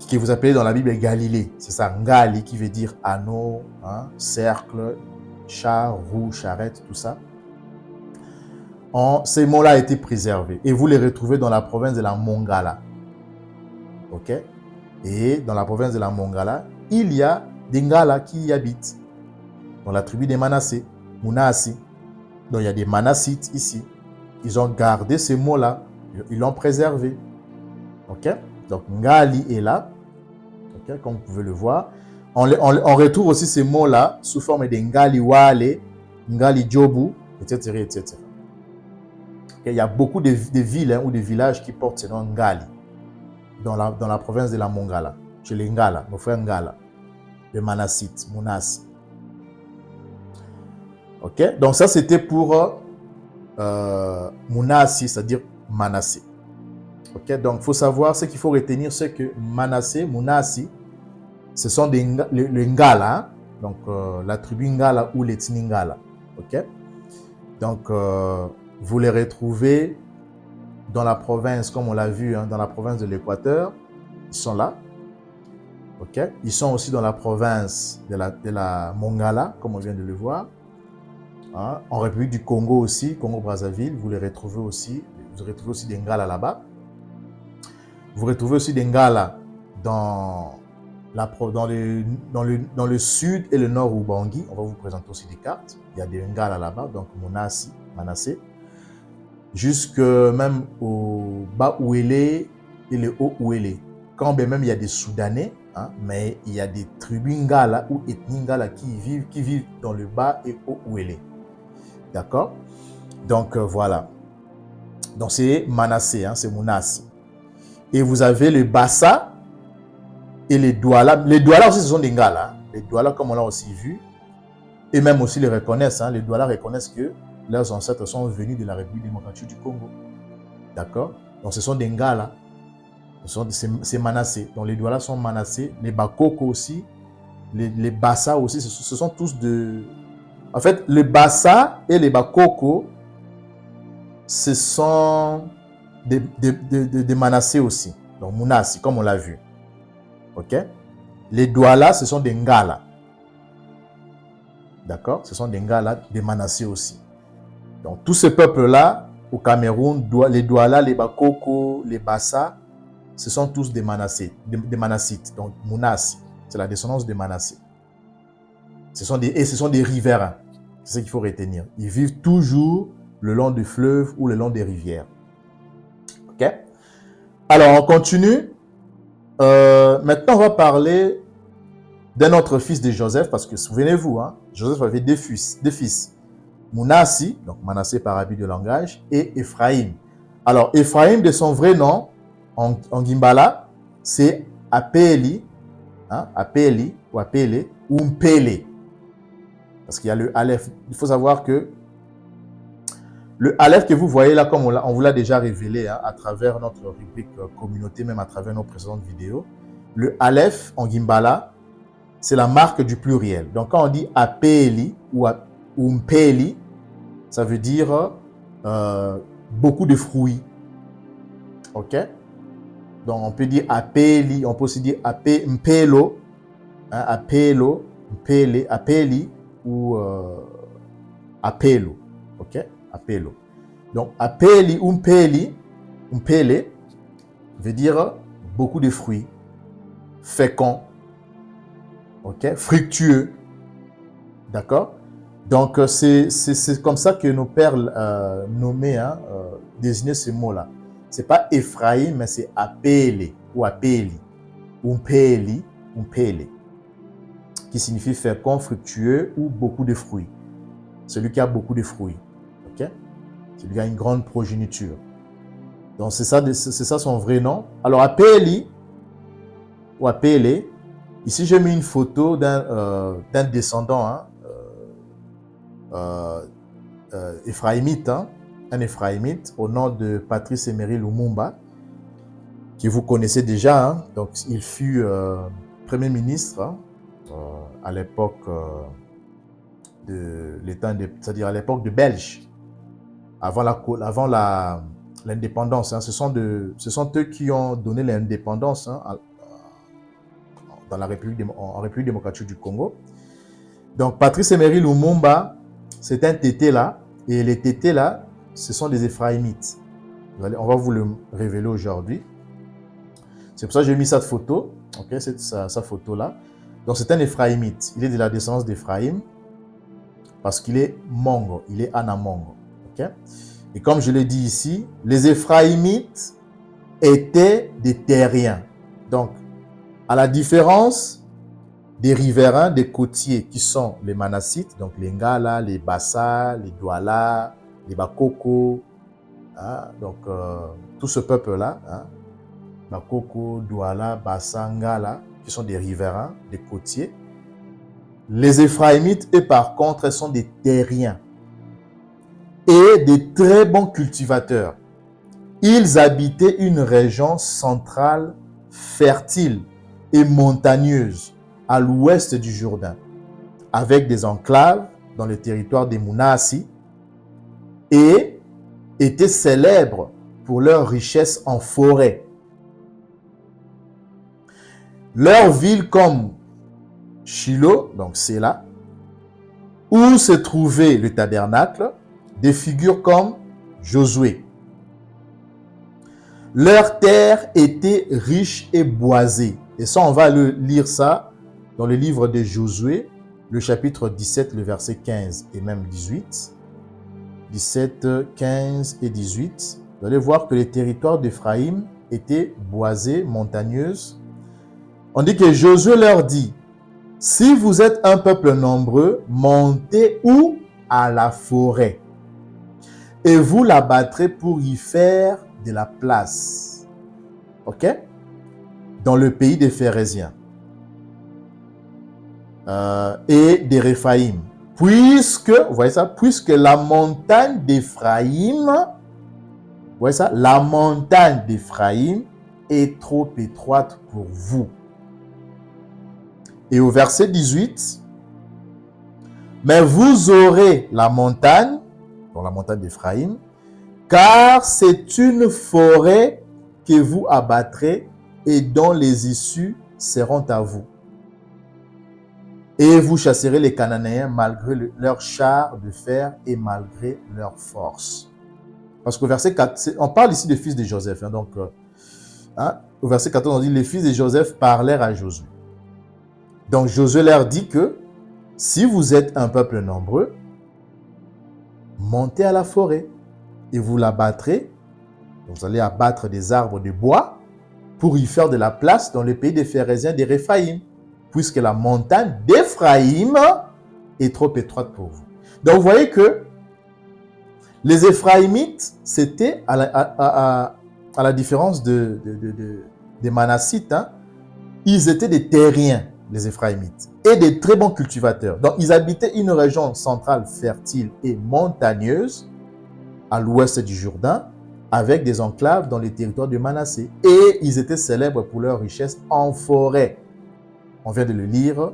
Speaker 3: que vous appelez dans la Bible Galilée, c'est ça, Ngali, qui veut dire anneau, hein, cercle, char, roue, charrette, tout ça. Ces mots-là ont été préservés et vous les retrouvez dans la province de la Mongala. Ok? Et dans la province de la Mongala, il y a des Ngala qui y habitent, dans la tribu des Manassé, Mounassi. Donc il y a des Manassites ici. Ils ont gardé ces mots-là, ils l'ont préservé. Ok? Donc Ngali est là, okay, comme vous pouvez le voir. On retrouve aussi ces mots-là sous forme de Ngali Wale, Ngali Djobu, etc. etc. Okay, il y a beaucoup de villes hein, ou de villages qui portent ce nom Ngali dans la province de la Mongala, chez les Ngala, nos frères Ngala, les Manassites, Mounassi. Ok, donc ça c'était pour Mounassi, c'est-à-dire Manassé. Ok, donc il faut savoir, ce qu'il faut retenir, c'est que Manassé, Mounassi, ce sont les Ngala, hein? Donc la tribu Ngala ou l'ethnie Ngala. Ok, donc vous les retrouvez dans la province, comme on l'a vu, hein, dans la province de l'Équateur, ils sont là. Ok, ils sont aussi dans la province de la Mongala, comme on vient de le voir. Hein? En République du Congo aussi, Congo-Brazzaville, vous les retrouvez aussi. Vous retrouvez aussi des Ngala là-bas. Vous retrouvez aussi des Ngala dans le sud et le nord Ubangi. On va vous présenter aussi des cartes. Il y a des Ngala là-bas, donc Mounassi, Manassé. Jusque même au bas Ouélé et le haut Ouélé. Quand bien même il y a des Soudanais, hein, mais il y a des tribus Ngala ou ethnies Ngala qui vivent dans le bas et haut Ouélé. D'accord? Donc voilà. Donc c'est Manassé, hein, c'est Mounassi. Et vous avez le Bassa et les Douala. Les Douala aussi, ce sont des Ngala. Hein. Les Douala, comme on l'a aussi vu, et même aussi les reconnaissent. Hein. Les Douala reconnaissent que leurs ancêtres sont venus de la République démocratique du Congo. D'accord? Donc ce sont des Ngala. C'est Manassé. Donc les Douala sont Manassé. Les Bakoko aussi. Les Bassa aussi. Ce sont tous de... En fait, les Bassa et les Bakoko, ce sont des Manassé aussi. Donc Mounassi, comme on l'a vu. Ok? Les Douala, ce sont des Ngala. D'accord? Ce sont des Ngala, des Manassé aussi. Donc tous ces peuples-là, au Cameroun, les Douala, les Bakoko, les Bassa, ce sont tous des Manassé, des Manassites. Donc Mounassi, c'est la descendance des Manassé. Ce sont des riverains. C'est ce qu'il faut retenir. Ils vivent toujours le long des fleuves ou le long des rivières. Ok? Alors, on continue. Maintenant, on va parler d'un autre fils de Joseph, parce que souvenez-vous, hein, Joseph avait deux fils. Mounassi, donc Manassé par habit de langage, et Ephraïm. Alors, Ephraïm, de son vrai nom, en Gimbala, c'est Apeli, hein, Apeli ou Apele, ou Mpele. Parce qu'il y a le Aleph. Il faut savoir que le Aleph que vous voyez là, comme on vous l'a déjà révélé hein, à travers notre rubrique communauté, même à travers nos précédentes vidéos, le Aleph en Gimbala, c'est la marque du pluriel. Donc quand on dit Apeli ou Mpeli, ça veut dire beaucoup de fruits. Ok? Donc on peut dire Apeli, on peut aussi dire Mpelo, hein, Apelo, Mpele, Apeli ou Apelo. Ok? Apelo. Donc, Apeli ou Mpele veut dire beaucoup de fruits, féconds, ok, fructueux. D'accord? Donc, c'est comme ça que nos pères nommaient, hein, désignaient ce mot-là. Ce n'est pas Ephraïm, mais c'est Apele ou Apeli, ou Mpeli, ou Mpele, qui signifie fécond, fructueux ou beaucoup de fruits. Celui qui a beaucoup de fruits. Celui qui a une grande progéniture. Donc c'est ça son vrai nom. Alors Apeli, ou Apélé. Ici, j'ai mis une photo d'un descendant, hein, éphraïmite, hein, un éphraïmite au nom de Patrice Emery Lumumba, que vous connaissez déjà. Hein. Donc, il fut Premier ministre hein, à l'époque de l'État, c'est-à-dire à l'époque de Belge, avant l'indépendance. Hein. Ce sont eux qui ont donné l'indépendance hein, en République démocratique du Congo. Donc, Patrice Emery Lumumba, c'est un tété là, et les tétés là, ce sont des Éphraïmites. On va vous le révéler aujourd'hui. C'est pour ça que j'ai mis cette photo, okay, c'est sa photo là. Donc, c'est un Éphraïmite. Il est de la descendance d'Éphraïm parce qu'il est Mongo, il est Anamongo. Okay? Et comme je l'ai dit ici, les Éphraïmites étaient des terriens. Donc, à la différence des riverains, des côtiers qui sont les Manassites, donc les Ngala, les Bassa, les Douala, les Bakoko, hein, donc tout ce peuple-là, hein, Bakoko, Douala, Bassa, Ngala, qui sont des riverains, des côtiers. Les Éphraïmites, eux, par contre, sont des terriens et des très bons cultivateurs. Ils habitaient une région centrale fertile et montagneuse à l'ouest du Jourdain, avec des enclaves dans le territoire des Mounassi, et étaient célèbres pour leur richesse en forêt. Leur ville comme Shiloh, donc c'est là, où se trouvait le tabernacle, des figures comme Josué. Leur terre était riche et boisée. Et ça, on va lire ça dans le livre de Josué, le chapitre 17, le verset 15 et même 18. 17, 15 et 18. Vous allez voir que les territoires d'Éphraïm étaient boisés, montagneuses. On dit que Josué leur dit, « Si vous êtes un peuple nombreux, montez où? À la forêt. Et vous la battrez pour y faire de la place. » Ok? Dans le pays des Phérésiens et des Réphaïm. Puisque, vous voyez ça, puisque la montagne d'Éphraïm, vous voyez ça, la montagne d'Éphraïm est trop étroite pour vous. Et au verset 18, mais vous aurez la montagne, dans la montagne d'Éphraïm, car c'est une forêt que vous abattrez et dont les issues seront à vous. Et vous chasserez les Cananéens malgré leurs chars de fer et malgré leur force. Parce qu'au verset 4, on parle ici des fils de Joseph. Hein, donc, au verset 14, on dit, les fils de Joseph parlèrent à Josué. Donc, Josué leur dit que si vous êtes un peuple nombreux, montez à la forêt et vous la battrez. Vous allez abattre des arbres de bois pour y faire de la place dans le pays des Phérésiens des Réphaïm, puisque la montagne d'Éphraïm est trop étroite pour vous. Donc, vous voyez que les Éphraïmites, c'était à la différence des Manassites, hein, ils étaient des terriens, les Éphraïmites, et des très bons cultivateurs. Donc, ils habitaient une région centrale fertile et montagneuse à l'ouest du Jourdain, avec des enclaves dans les territoires de Manassé. Et ils étaient célèbres pour leur richesse en forêt. On vient de le lire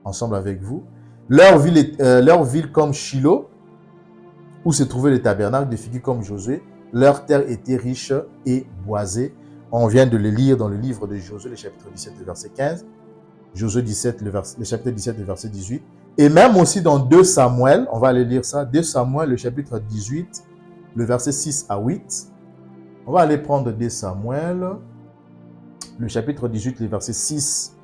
Speaker 3: ensemble avec vous. Leur ville comme Shiloh, où se trouvait le tabernacle, des figures comme Josué, leur terre était riche et boisée. On vient de le lire dans le livre de Josué, le chapitre 17, le verset 15. Josué 17, le chapitre 17, le verset 18. Et même aussi dans 2 Samuel, on va aller lire ça, 2 Samuel, le chapitre 18, le verset 6 à 8. On va aller prendre 2 Samuel, le chapitre 18, le verset 6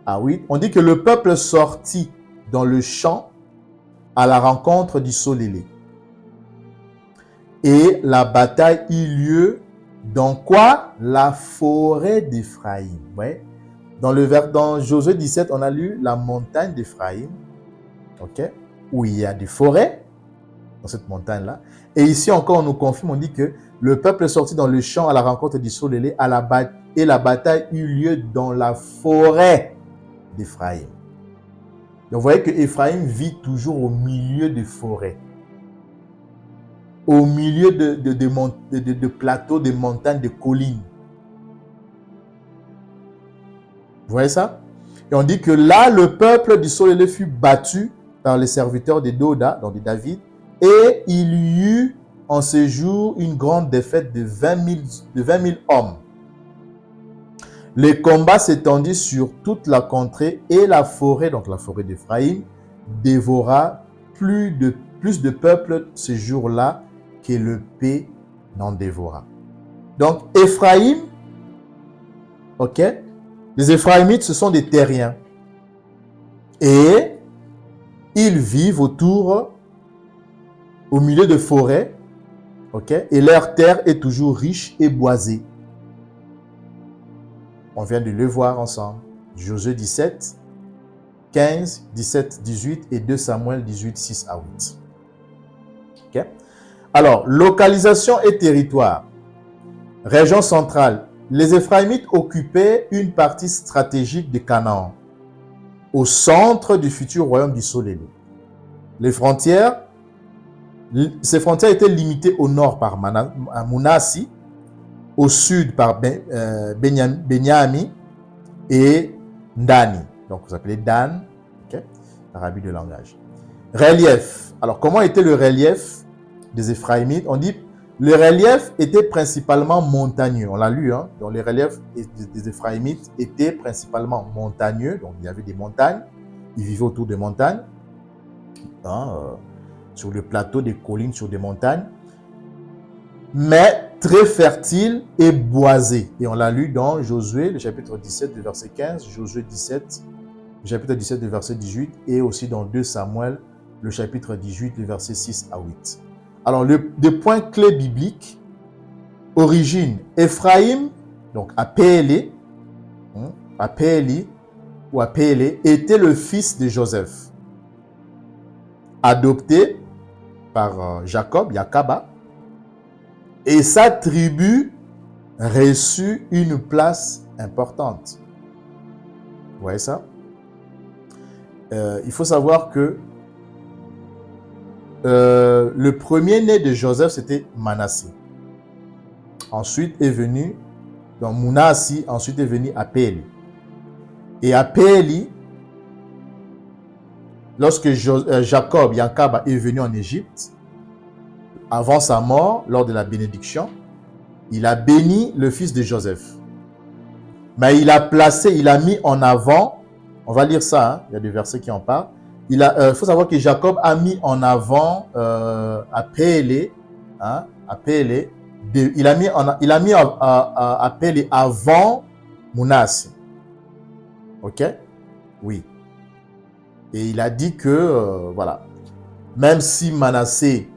Speaker 3: à 8. On dit que le peuple sortit dans le champ à la rencontre du Solélé. Et la bataille eut lieu dans quoi? La forêt d'Éphraïm. Ouais. Dans Josué 17, on a lu la montagne d'Éphraïm, okay, où il y a des forêts, dans cette montagne-là. Et ici encore, on nous confirme, on dit que le peuple est sorti dans le champ à la rencontre du Solélé, à et la bataille eut lieu dans la forêt d'Éphraïm. Donc vous voyez que Éphraïm vit toujours au milieu des forêts, au milieu de plateaux, de montagnes, de collines. Vous voyez ça? Et on dit que là, le peuple du Sol fut battu par les serviteurs de Doda, donc de David, et il y eut en ce jour une grande défaite de 20 000 hommes. Les combats s'étendit sur toute la contrée et la forêt, donc la forêt d'Éphraïm, dévora plus de peuple ce jour-là que le paix n'en dévora. Donc Éphraïm, ok, les Éphraïmites, ce sont des terriens. Et ils vivent au milieu de forêts, ok, et leur terre est toujours riche et boisée. On vient de le voir ensemble. Josué 17, 15, 17, 18 et 2 Samuel 18, 6 à 8. Ok. Alors, localisation et territoire. Région centrale. Les Éphraïmites occupaient une partie stratégique de Canaan, au centre du futur royaume du Soleil. Ces frontières étaient limitées au nord par Manassi, au sud par Benyamin et Dani. Donc vous appelez Dan, ok, Arabie de langage. Relief. Alors comment était le relief des Éphraïmites? On dit le relief était principalement montagneux. On l'a lu, hein? Donc les reliefs des Éphraïmites étaient principalement montagneux. Donc il y avait des montagnes. Ils vivaient autour des montagnes, hein, sur le plateau, des collines, sur des montagnes, mais très fertile et boisé. Et on l'a lu dans Josué, le chapitre 17, le verset 15, Josué 17, le chapitre 17, le verset 18, et aussi dans 2 Samuel, le chapitre 18, le verset 6 à 8. Alors, des points clés bibliques, origine, Éphraïm, donc Apéli, ou Apéli, était le fils de Joseph, adopté par Jacob, Yakaba, et sa tribu reçut une place importante. Vous voyez ça? Il faut savoir que le premier-né de Joseph, c'était Manassé. Ensuite est venu, donc Mounassi, ensuite est venu Apéli. Et Apéli, lorsque Jacob, Yakaba, est venu en Égypte, avant sa mort, lors de la bénédiction, il a béni le fils de Joseph. Mais il a mis en avant, on va lire ça, hein, il y a des versets qui en parlent. Il faut savoir que Jacob a mis en avant Apéli, hein, Apéli. Il a mis Apéli avant Mounassi. Ok? Oui. Et il a dit que, voilà, même si Manassé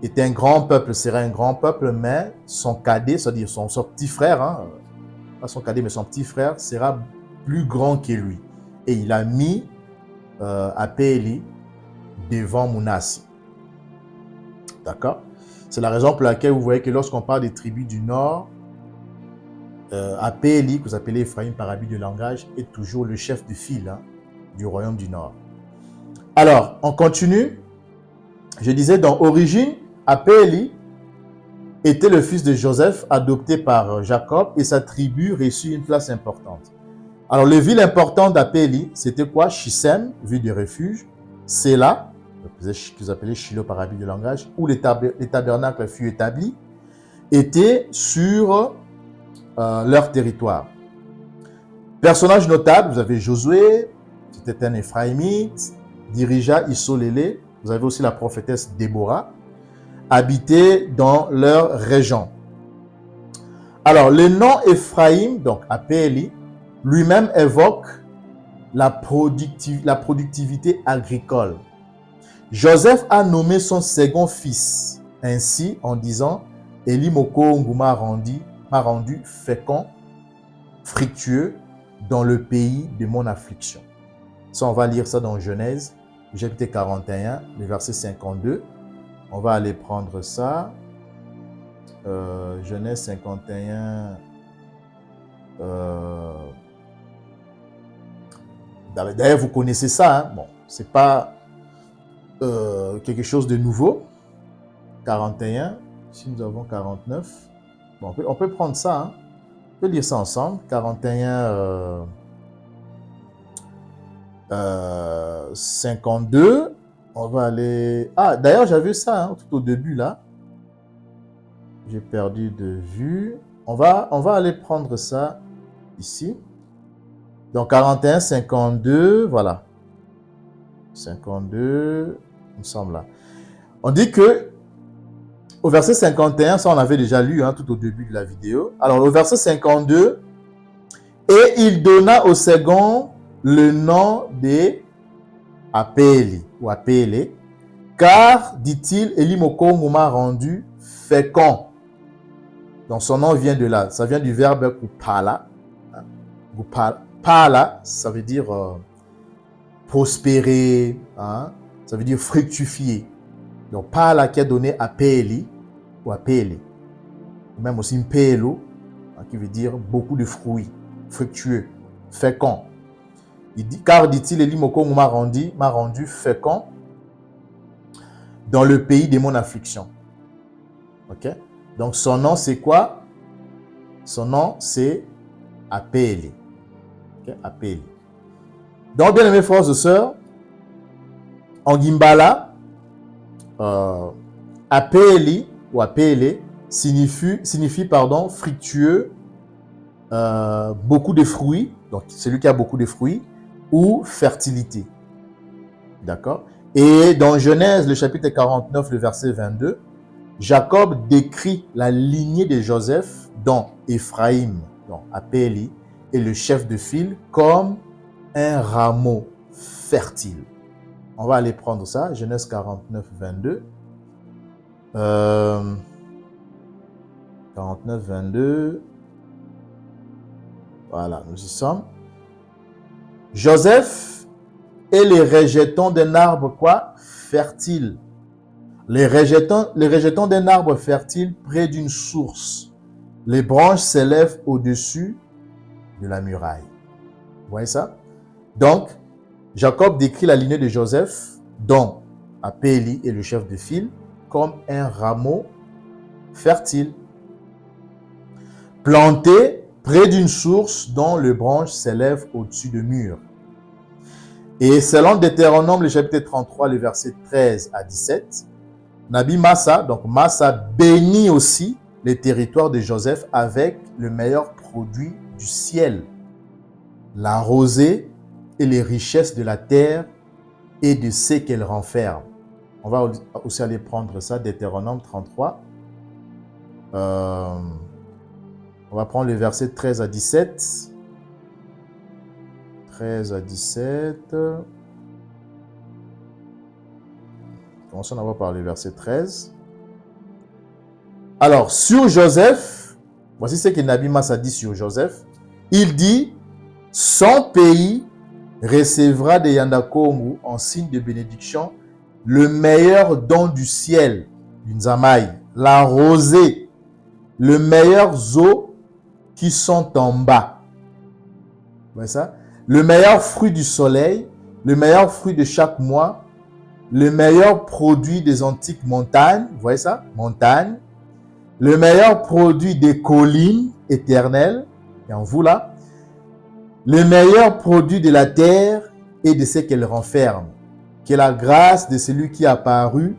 Speaker 3: était un grand peuple, serait un grand peuple, mais son cadet, c'est-à-dire son petit frère, hein, pas son cadet, mais son petit frère, sera plus grand que lui. Et il a mis Apéli devant Mounassi. D'accord? C'est la raison pour laquelle vous voyez que lorsqu'on parle des tribus du Nord, Apéli, que vous appelez Ephraim par habit de langage, est toujours le chef de file, hein, du royaume du Nord. Alors, on continue. Je disais, dans Origine, Apéli était le fils de Joseph, adopté par Jacob, et sa tribu reçut une place importante. Alors, les villes importantes d'Apéli, c'était quoi? Shissem, ville de refuge, Séla, que vous appelez Shiloh par habit de langage, où les tabernacles furent établis, étaient sur leur territoire. Personnages notables, vous avez Josué, c'était un Éphraïmite, dirigea Isolélé. Vous avez aussi la prophétesse Déborah, habité dans leur région. Alors, le nom Éphraïm, donc Apéli, lui-même évoque la productivité agricole. Joseph a nommé son second fils ainsi en disant « Elimoko m'a rendu fécond, fructueux dans le pays de mon affliction ». Ça, on va lire ça dans Genèse, chapitre 41, le verset 52. On va aller prendre ça. Genèse 51, D'ailleurs, vous connaissez ça. Hein? Bon, c'est pas quelque chose de nouveau. 41. Ici, nous avons 49. Bon, on peut prendre ça. Hein? On peut lire ça ensemble. 41, 52. On va aller... Ah, d'ailleurs, j'avais ça hein, tout au début, là. J'ai perdu de vue. On va aller prendre ça ici. Donc, 41, 52, voilà. 52, il me semble là. On dit que au verset 51, ça on avait déjà lu hein, tout au début de la vidéo. Alors, au verset 52, et il donna au second le nom des Apéli ou Apélé, car, dit-il, Elimokongo m'a rendu fécond. Donc, son nom vient de là. Ça vient du verbe kupala. Kupala, ça veut dire prospérer. Hein? Ça veut dire fructifier. Donc, pala qui a donné Apéli ou Apélé. Même aussi impelo, hein, qui veut dire beaucoup de fruits, fructueux, fécond. Il dit, car, dit-il, Elimokongo m'a rendu fécond dans le pays de mon affliction. Ok? Donc, son nom, c'est quoi? Son nom, c'est Apélé. Okay? Apélé. Donc, bien aimés frères et sœurs, en Gimbala, Apélé ou Apélé signifie fructueux, beaucoup de fruits, donc celui qui a beaucoup de fruits, ou fertilité. D'accord? Et dans Genèse, le chapitre 49, le verset 22, Jacob décrit la lignée de Joseph, dont Éphraïm, donc Apéli, est le chef de file, comme un rameau fertile. On va aller prendre ça, Genèse 49, 22. 49, 22. Voilà, nous y sommes. Joseph est les rejetons d'un arbre, quoi? Fertile. Les rejetons d'un arbre fertile près d'une source. Les branches s'élèvent au-dessus de la muraille. Vous voyez ça? Donc, Jacob décrit la lignée de Joseph, dont Apéli est le chef de file, comme un rameau fertile, planté près d'une source dont les branches s'élèvent au-dessus de murs. Et selon Deutéronome, le chapitre 33, le verset 13 à 17, Nabi Massa, donc Massa bénit aussi les territoires de Joseph avec le meilleur produit du ciel, la rosée et les richesses de la terre et de ce qu'elle renferme. On va aussi aller prendre ça, Deutéronome 33. On va prendre le verset 13 à 17. 13 à 17. Commençons d'abord par le verset 13. Alors, sur Joseph, voici ce que Nabi Massa dit sur Joseph. Il dit, son pays recevra de Yandakongu en signe de bénédiction le meilleur don du ciel, d'une zamaï, la rosée, le meilleur eaux qui sont en bas. Vous voyez ça? Le meilleur fruit du soleil, le meilleur fruit de chaque mois, le meilleur produit des antiques montagnes, vous voyez ça? Montagnes. Le meilleur produit des collines éternelles, et en vous là, le meilleur produit de la terre et de ce qu'elle renferme. Que la grâce de celui qui est apparu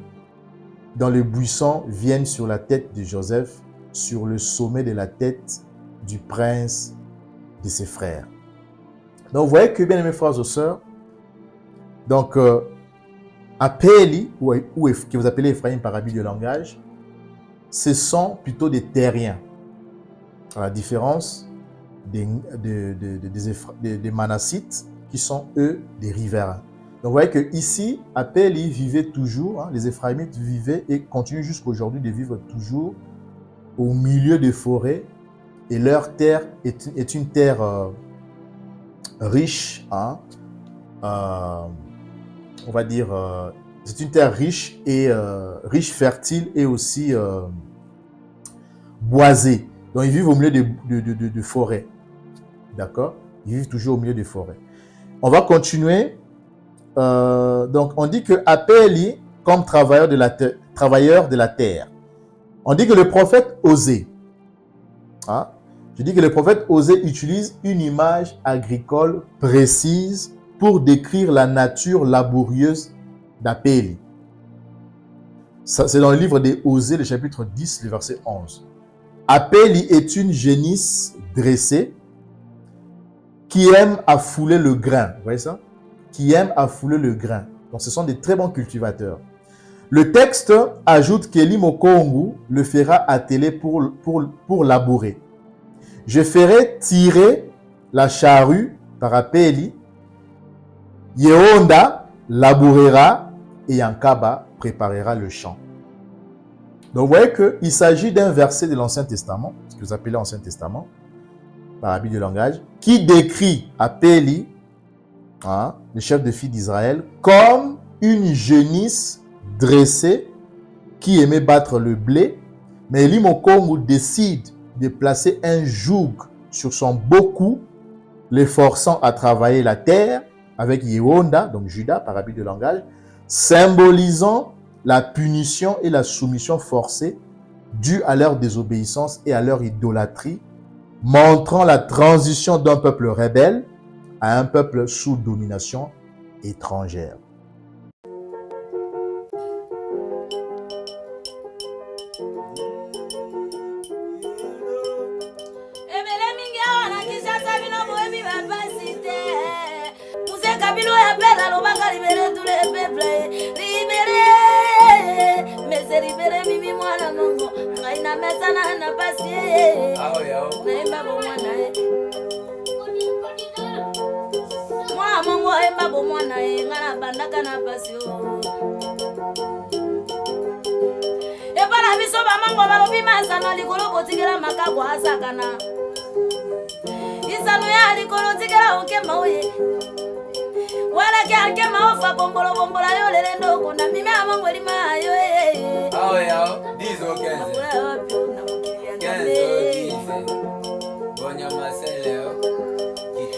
Speaker 3: dans le buisson vienne sur la tête de Joseph, sur le sommet de la tête du prince de ses frères. Donc, vous voyez que, bien aimés frères et sœurs, donc, Apéli, ou que vous appelez Ephraim par habit de langage, ce sont plutôt des terriens, à la différence des Manassites, qui sont, eux, des riverains. Donc, vous voyez que ici, Apéli vivait toujours, hein, les Éphraïmites vivaient et continuent jusqu'à aujourd'hui de vivre toujours au milieu des forêts, et leur terre est une terre riche, hein, on va dire, c'est une terre riche et riche, fertile et aussi boisée. Donc ils vivent au milieu de forêts. D'accord? Ils vivent toujours au milieu des forêts. On va continuer. Donc, on dit que Apéli, comme travailleur de la terre. On dit que le prophète Osée, hein? Je dis que le prophète Osée utilise une image agricole précise pour décrire la nature laborieuse d'Apéli. C'est dans le livre des Osée, le chapitre 10, le verset 11. Apéli est une génisse dressée qui aime à fouler le grain. Vous voyez ça? Qui aime à fouler le grain. Donc, ce sont des très bons cultivateurs. Le texte ajoute qu'Eli Mokongu le fera atteler pour labourer. Je ferai tirer la charrue par Apéli. Yehonda labourera et Yankaba préparera le champ. Donc, vous voyez qu'il s'agit d'un verset de l'Ancien Testament, ce que vous appelez l'Ancien Testament, par habit de langage, qui décrit Apéli, hein, le chef de filles d'Israël, comme une génisse dressée qui aimait battre le blé, mais Eli Mokongu décide de placer un joug sur son beau cou, les forçant à travailler la terre avec Yehonda, donc Judas par habit de langage, symbolisant la punition et la soumission forcée due à leur désobéissance et à leur idolâtrie, montrant la transition d'un peuple rebelle à un peuple sous domination étrangère.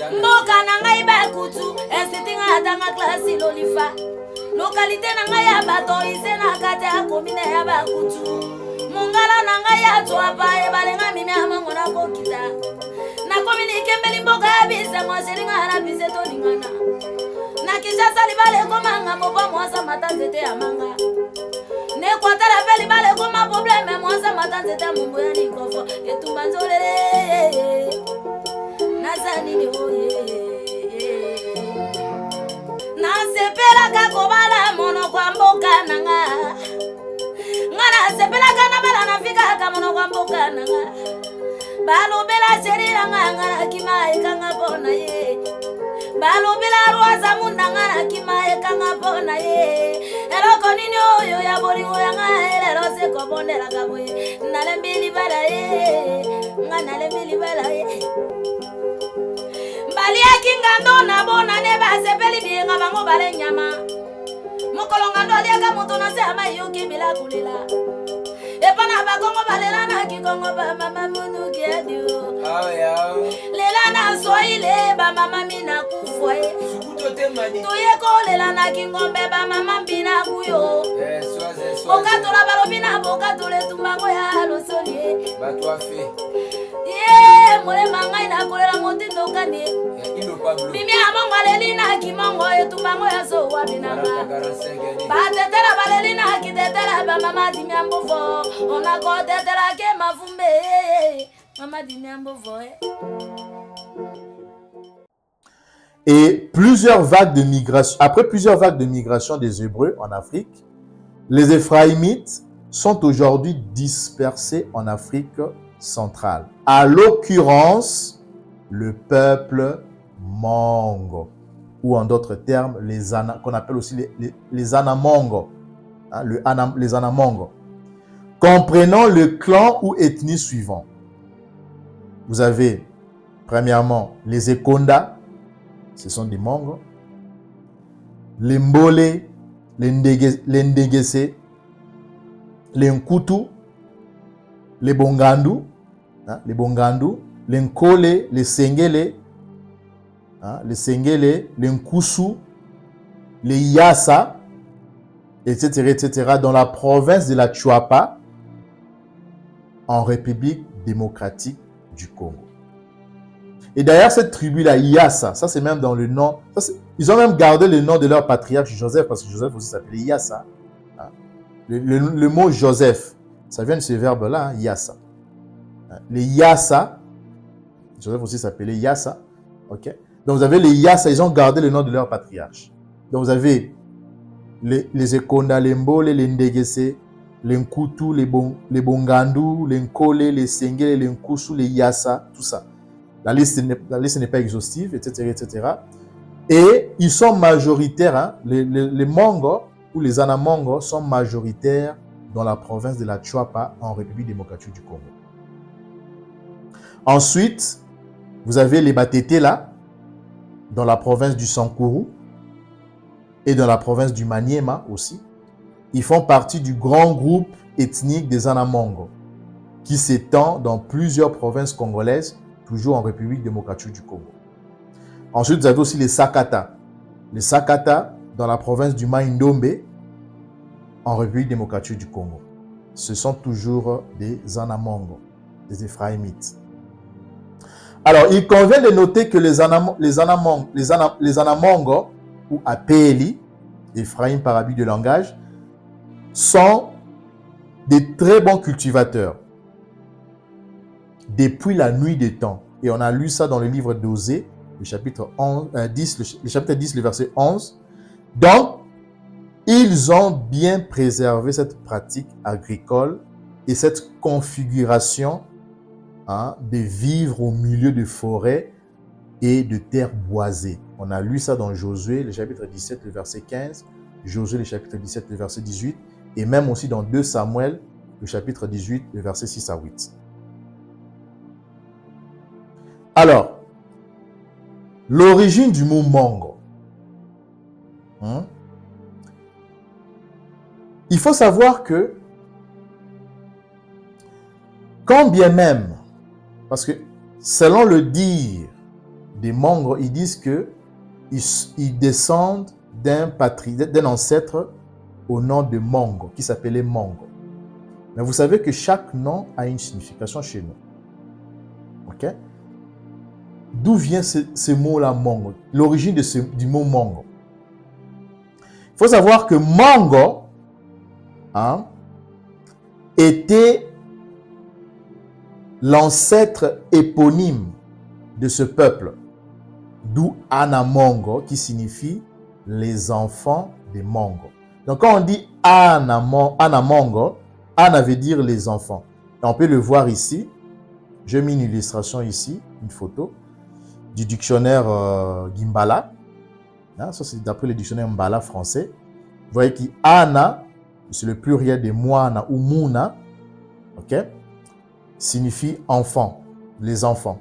Speaker 4: Mboka na ngai bakutu esitinga atanga klasi lolifa lokalite na ngai ya bato ise na kate ya komine ya bakutu mungala na ngai ya twapa ebalenga mimi amango na kokita na komine kembeli mboka ya bise mwaseringa na bise toningana na Kinshasa libale komanga mopa mwasa matanzete ya manga ne kwatala peli bale koma probleme mwasa matanzete ya mungu ya nikofo etumba nzolele Nazani ni oye Nasepela kakobala mono kwa mboka nanga Ngana sepela kana bala nafika kamono kwa mboka nanga Balo bela serira ngana kimae kanga pona ye Balo bela ruaza munda ngana kimae kanga pona ye Eloko nini oyo ya bolingo ya ngae lero se kobondela kaboye Nalembili bala ye Ngana lembili bala ye Bali akingando na bona ne basepeli bienga bango bale nyama Mokolonga ndo aliaka mutu na se amayuki bila kulila Epana bakongo balela na kikongo ba mama munu kiadio Lela na soile ba mama mina kufoye Tuye kolela na kingombe ba mama mbina kuyo Okatola balobina bokatole tumbango ya losolie
Speaker 5: Batwafe
Speaker 4: mole mangai na kolela motindo kani Mimi amongo alelina kimongo etumbango ya so wabinanga Batetela balelina kitetela ba mama dinyambofo Ona kotetela ke mafumbe Mama dinyambofo
Speaker 3: Et plusieurs vagues de migration, après plusieurs vagues de migration des Hébreux en Afrique, les Éphraïmites sont aujourd'hui dispersés en Afrique centrale. À l'occurrence, le peuple Mongo, ou en d'autres termes, qu'on appelle aussi les Anamongo, hein, les Anamongo, comprenant le clan ou ethnie suivant. Vous avez, premièrement, les Ekonda, ce sont des Mongo, les Mbole, les Ndegese, les Nkutu, les Bongandu, hein, les Nkole, les Sengele, hein, les Sengele, les Nkusu, les Yassa, etc., dans la province de la Chuapa, en République démocratique du Congo. Et d'ailleurs, cette tribu-là, Yassa, ça c'est même dans le nom, ils ont même gardé le nom de leur patriarche Joseph, parce que Joseph aussi s'appelait Yassa. Hein. Le mot Joseph, ça vient de ce verbe-là, hein, Yassa. Hein. Les Yassa, Joseph aussi s'appelait Yassa. Okay? Donc vous avez les Yassa, ils ont gardé le nom de leur patriarche. Donc vous avez les Ekonda, les Mbole, les Ndegese, les Nkutu, les Bongandu, les Nkole, les Sengele, les Nkusu, les Yassa, tout ça. La liste n'est pas exhaustive, etc. Et ils sont majoritaires, hein, les Mongo ou les Anamongo sont majoritaires dans la province de la Chuapa en République démocratique du Congo. Ensuite, vous avez les Batete là, dans la province du Sankuru et dans la province du Maniema aussi. Ils font partie du grand groupe ethnique des Anamongo qui s'étend dans plusieurs provinces congolaises, toujours en République démocratique du Congo. Ensuite, vous avez aussi les Sakata. Les Sakata dans la province du Maïndombe en République démocratique du Congo. Ce sont toujours des Anamongo, des Ephraimites. Alors, il convient de noter que les Anamongo ou Apeli, Ephraim par habit de langage, sont des très bons cultivateurs depuis la nuit des temps. Et on a lu ça dans le livre d'Osée, le chapitre 10, le verset 11. Donc, ils ont bien préservé cette pratique agricole et cette configuration, hein, de vivre au milieu de forêts et de terres boisées. On a lu ça dans Josué, le chapitre 17, le verset 15, Josué, le chapitre 17, le verset 18, et même aussi dans 2 Samuel, le chapitre 18, le verset 6 à 8. Alors, l'origine du mot Mongo. Hein? Il faut savoir que, quand bien même, parce que selon le dire des Mongo, ils disent que ils descendent d'un ancêtre au nom de Mongo, qui s'appelait Mongo. Mais vous savez que chaque nom a une signification chez nous. Ok? D'où vient ce mot-là, Mongo? L'origine du mot Mongo. Il faut savoir que Mongo, hein, était l'ancêtre éponyme de ce peuple. D'où Anamongo, qui signifie les enfants des Mongo. Donc quand on dit Anamongo, Ana veut dire les enfants. Et on peut le voir ici. J'ai mis une illustration ici, une photo du dictionnaire Gimbala. Hein, ça, c'est d'après le dictionnaire Mbala français. Vous voyez qu'Ana, c'est le pluriel de Moana ou Mouna, ok, signifie enfant, les enfants.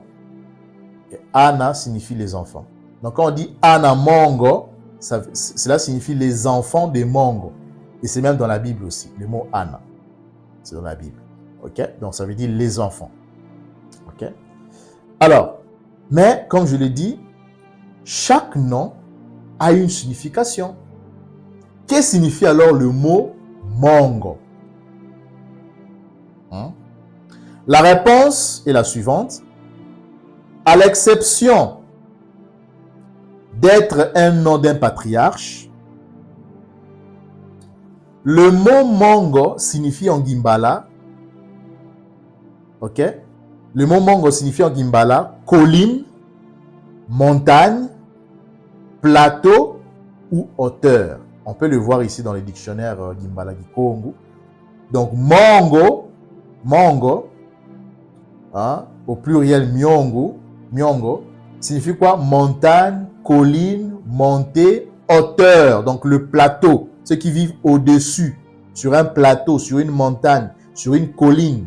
Speaker 3: Et Ana signifie les enfants. Donc quand on dit Anamongo, cela signifie les enfants des Mongo. Et c'est même dans la Bible aussi, le mot Ana. C'est dans la Bible. Ok? Donc ça veut dire les enfants. Ok? Alors, mais comme je l'ai dit, chaque nom a une signification. Que signifie alors le mot Mongo? Hein? La réponse est la suivante. À l'exception d'être un nom d'un patriarche, le mot Mongo signifie en Gimbala, ok? Le mot Mongo signifie en Gimbala colline, montagne, plateau ou hauteur. On peut le voir ici dans les dictionnaires Gimbala Gikongo. Donc Mongo, hein, au pluriel Myongo, signifie quoi? Montagne, colline, montée, hauteur. Donc le plateau, ceux qui vivent au-dessus, sur un plateau, sur une montagne, sur une colline,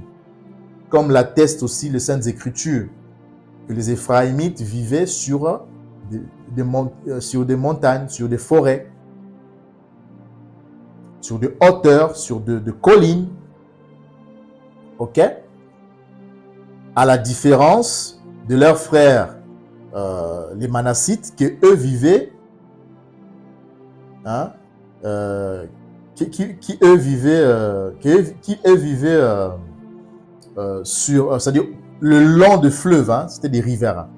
Speaker 3: comme l'attestent aussi les Saintes Écritures, que les Ephraimites vivaient sur des montagnes, sur des forêts, sur des hauteurs, sur de collines. Ok? À la différence de leurs frères les Manassites, que eux vivaient, hein, qui eux vivaient sur, c'est-à-dire le long de fleuves, hein, c'était des riverains.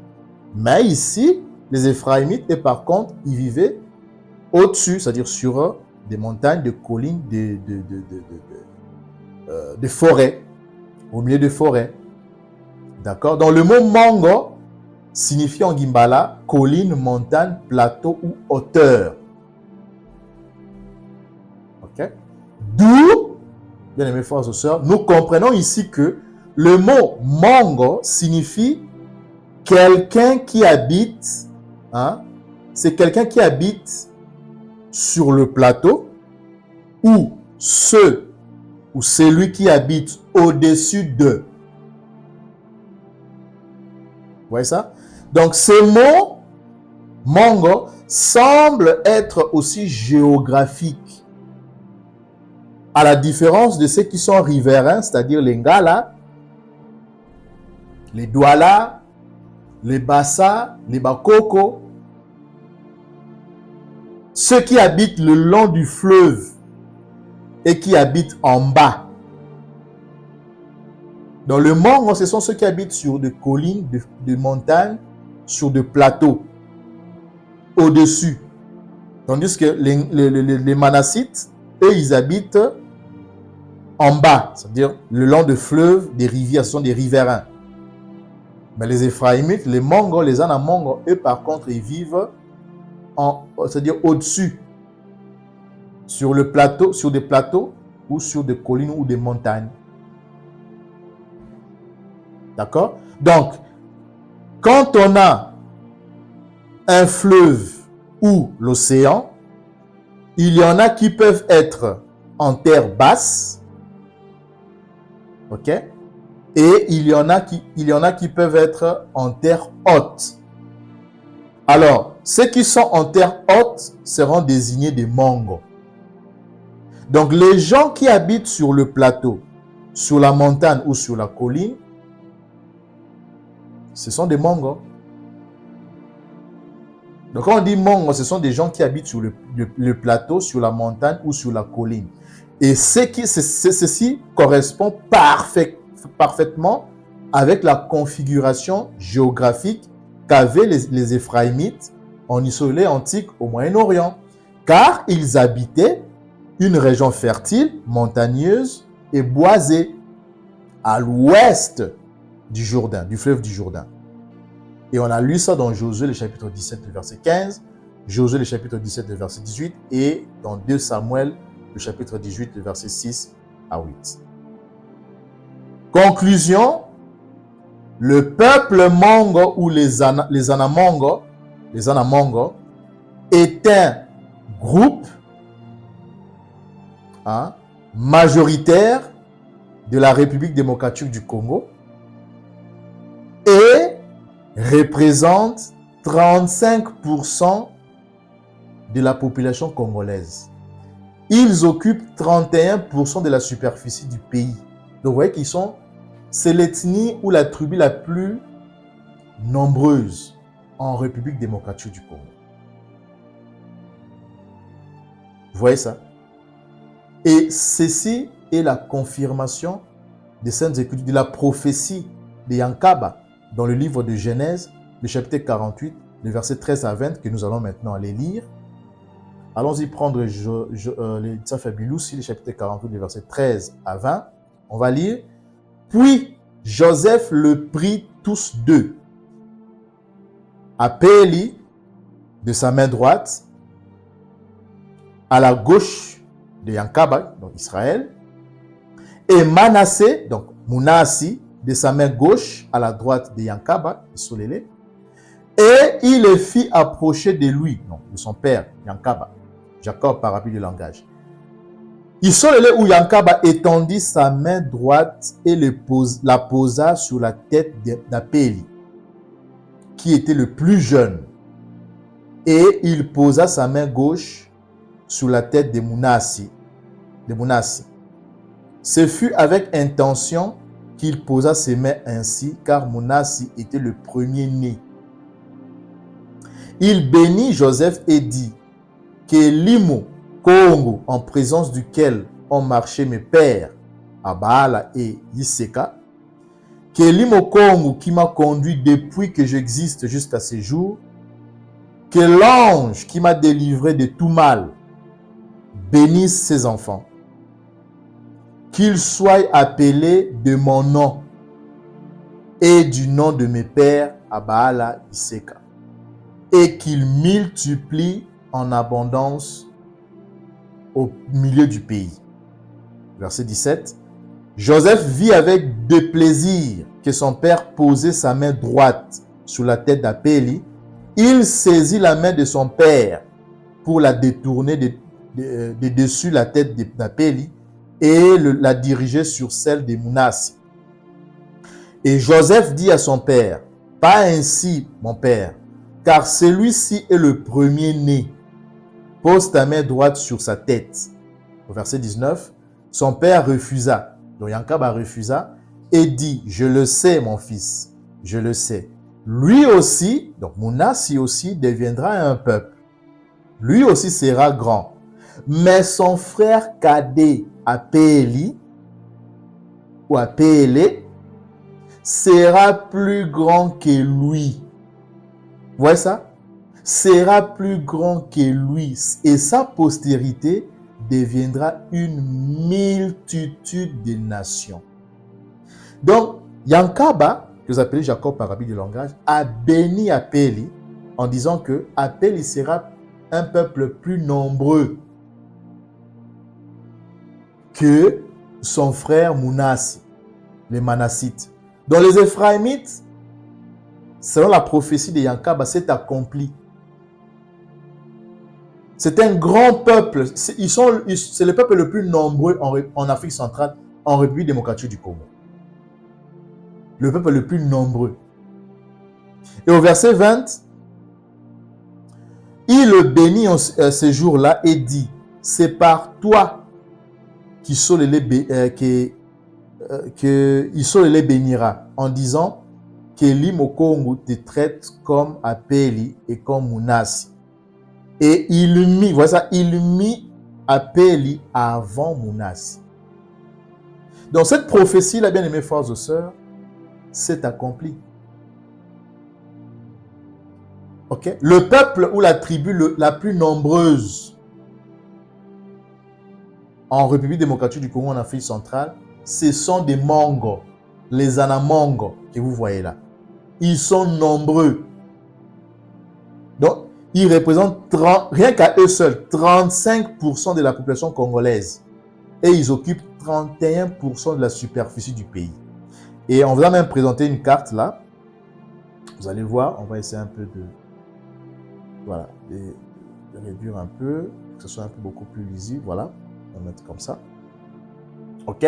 Speaker 3: Mais ici, les Éphraïmites, et par contre, ils vivaient au-dessus, c'est-à-dire sur des montagnes, des collines, des forêts, au milieu de forêts. D'accord? Donc le mot Mongo signifie en Gimbala colline, montagne, plateau ou hauteur. Ok? D'où, bien aimés frères et sœurs, nous comprenons ici que le mot Mongo signifie quelqu'un qui habite, hein? C'est quelqu'un qui habite sur le plateau ou celui qui habite au-dessus de. Vous voyez ça? Donc, ce mot, Mongo, semble être aussi géographique. À la différence de ceux qui sont riverains, c'est-à-dire les Ngala, les Douala, les Bassa, les Bakoko, ceux qui habitent le long du fleuve et qui habitent en bas. Dans le Mongo, ce sont ceux qui habitent sur des collines, des montagnes, sur des plateaux, au-dessus. Tandis que les Manassites, eux, ils habitent en bas, c'est-à-dire le long de fleuves, des rivières, ce sont des riverains. Mais les Éphraïmites, les Mongo, les Anamongo, eux, par contre, ils vivent c'est-à-dire au-dessus, sur le plateau, sur des plateaux ou sur des collines ou des montagnes. D'accord? Donc, quand on a un fleuve ou l'océan, il y en a qui peuvent être en terre basse, ok? Et il y en a qui peuvent être en terre haute. Alors, ceux qui sont en terre haute seront désignés des Mongo. Donc, les gens qui habitent sur le plateau, sur la montagne ou sur la colline, ce sont des Mongo. Donc, quand on dit Mongo, ce sont des gens qui habitent sur le plateau, sur la montagne ou sur la colline. Et ceci correspond parfaitement avec la configuration géographique qu'avaient les Éphraïmites en Israël antique au Moyen-Orient, car ils habitaient une région fertile, montagneuse et boisée, à l'ouest du Jourdain, du fleuve du Jourdain. Et on a lu ça dans Josué, le chapitre 17, le verset 15, Josué, le chapitre 17, le verset 18, et dans 2 Samuel, le chapitre 18, le verset 6 à 8. Conclusion, le peuple Mongo ou les Anamongo est un groupe majoritaire de la République démocratique du Congo et représente 35% de la population congolaise. Ils occupent 31% de la superficie du pays. Donc vous voyez qu'ils sont, c'est l'ethnie ou la tribu la plus nombreuse en République démocratique du Congo. Vous voyez ça? Et ceci est la confirmation des Saintes Écritures, de la prophétie de Yankaba dans le livre de Genèse, le chapitre 48, les versets 13 à 20, que nous allons maintenant aller lire. Allons-y prendre le Tsafabilousi, le chapitre 48, les versets 13 à 20. On va lire. Puis Joseph le prit tous deux, à Péli, de sa main droite, à la gauche de Yankaba, donc Israël, et Manassé, donc Mounassi, de sa main gauche à la droite de Yankaba, Isolélé, et il le fit approcher de lui, donc de son père, Yankaba, Jacob par habit de langage. Isolélé ou Yankaba étendit sa main droite et la posa sur la tête d'Apéli, qui était le plus jeune, et il posa sa main gauche sur la tête de Mounassi. Ce fut avec intention qu'il posa ses mains ainsi, car Mounassi était le premier-né. Il bénit Joseph et dit, Kelimo Kongo, en présence duquel ont marché mes pères, Abala et Iseka, Kelimo Kongo qui m'a conduit depuis que j'existe jusqu'à ce jour, que l'ange qui m'a délivré de tout mal bénisse ses enfants, qu'ils soient appelés de mon nom et du nom de mes pères, Abala, Iseka, et qu'ils multiplient en abondance au milieu du pays. Verset 17. Joseph vit avec de plaisir que son père posait sa main droite sur la tête d'Apéli. Il saisit la main de son père pour la détourner de dessus la tête d'Apéli et la diriger sur celle de Mounas. Et Joseph dit à son père, pas ainsi, mon père, car celui-ci est le premier-né. Pose ta main droite sur sa tête. Au verset 19, son père refusa. Donc Yankaba refusa et dit, je le sais, mon fils, je le sais. Lui aussi, donc Mounassi aussi, deviendra un peuple. Lui aussi sera grand. Mais son frère cadet, Apéli, ou Apélé, sera plus grand que lui. Vous voyez ça? Sera plus grand que lui. Et sa postérité deviendra une multitude de nations. Donc, Yankaba, que vous appelez Jacob par habit de langage, a béni Apéli en disant que Apéli sera un peuple plus nombreux que son frère Mounassi, les Manassites. Dans les Éphraïmites, selon la prophétie de Yankaba, c'est accompli. C'est un grand peuple. C'est le peuple le plus nombreux en Afrique centrale, en République démocratique du Congo. Le peuple le plus nombreux. Et au verset 20, il le bénit ce jour-là et dit, c'est par toi qu'Isole les bénira, en disant que l'Imokongo te traite comme Apéli et comme Mounassi. Et il mit Apéli avant Mounassi. Donc cette prophétie, là, bien aimés frères et sœurs, s'est accomplie. Okay? Le peuple ou la tribu la plus nombreuse en République démocratique du Congo en Afrique centrale, ce sont des Mongos, les Anamongo que vous voyez là. Ils sont nombreux. Donc, ils représentent rien qu'à eux seuls 35% de la population congolaise. Et ils occupent 31% de la superficie du pays. Et on vous a même présenté une carte là. Vous allez voir, on va essayer un peu de réduire un peu, que ce soit un peu beaucoup plus lisible. Voilà, on va mettre comme ça. Ok.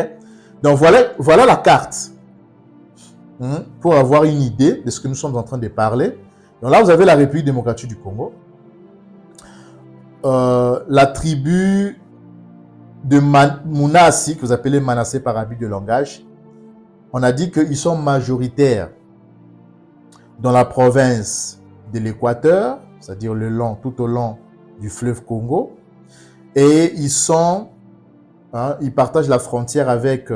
Speaker 3: Donc voilà la carte. Pour avoir une idée de ce que nous sommes en train de parler. Donc là, vous avez la République démocratique du Congo. La tribu de Mounassi, que vous appelez Manassé par habit de langage. On a dit qu'ils sont majoritaires dans la province de l'Équateur, c'est-à-dire tout au long du fleuve Congo. Et ils partagent la frontière avec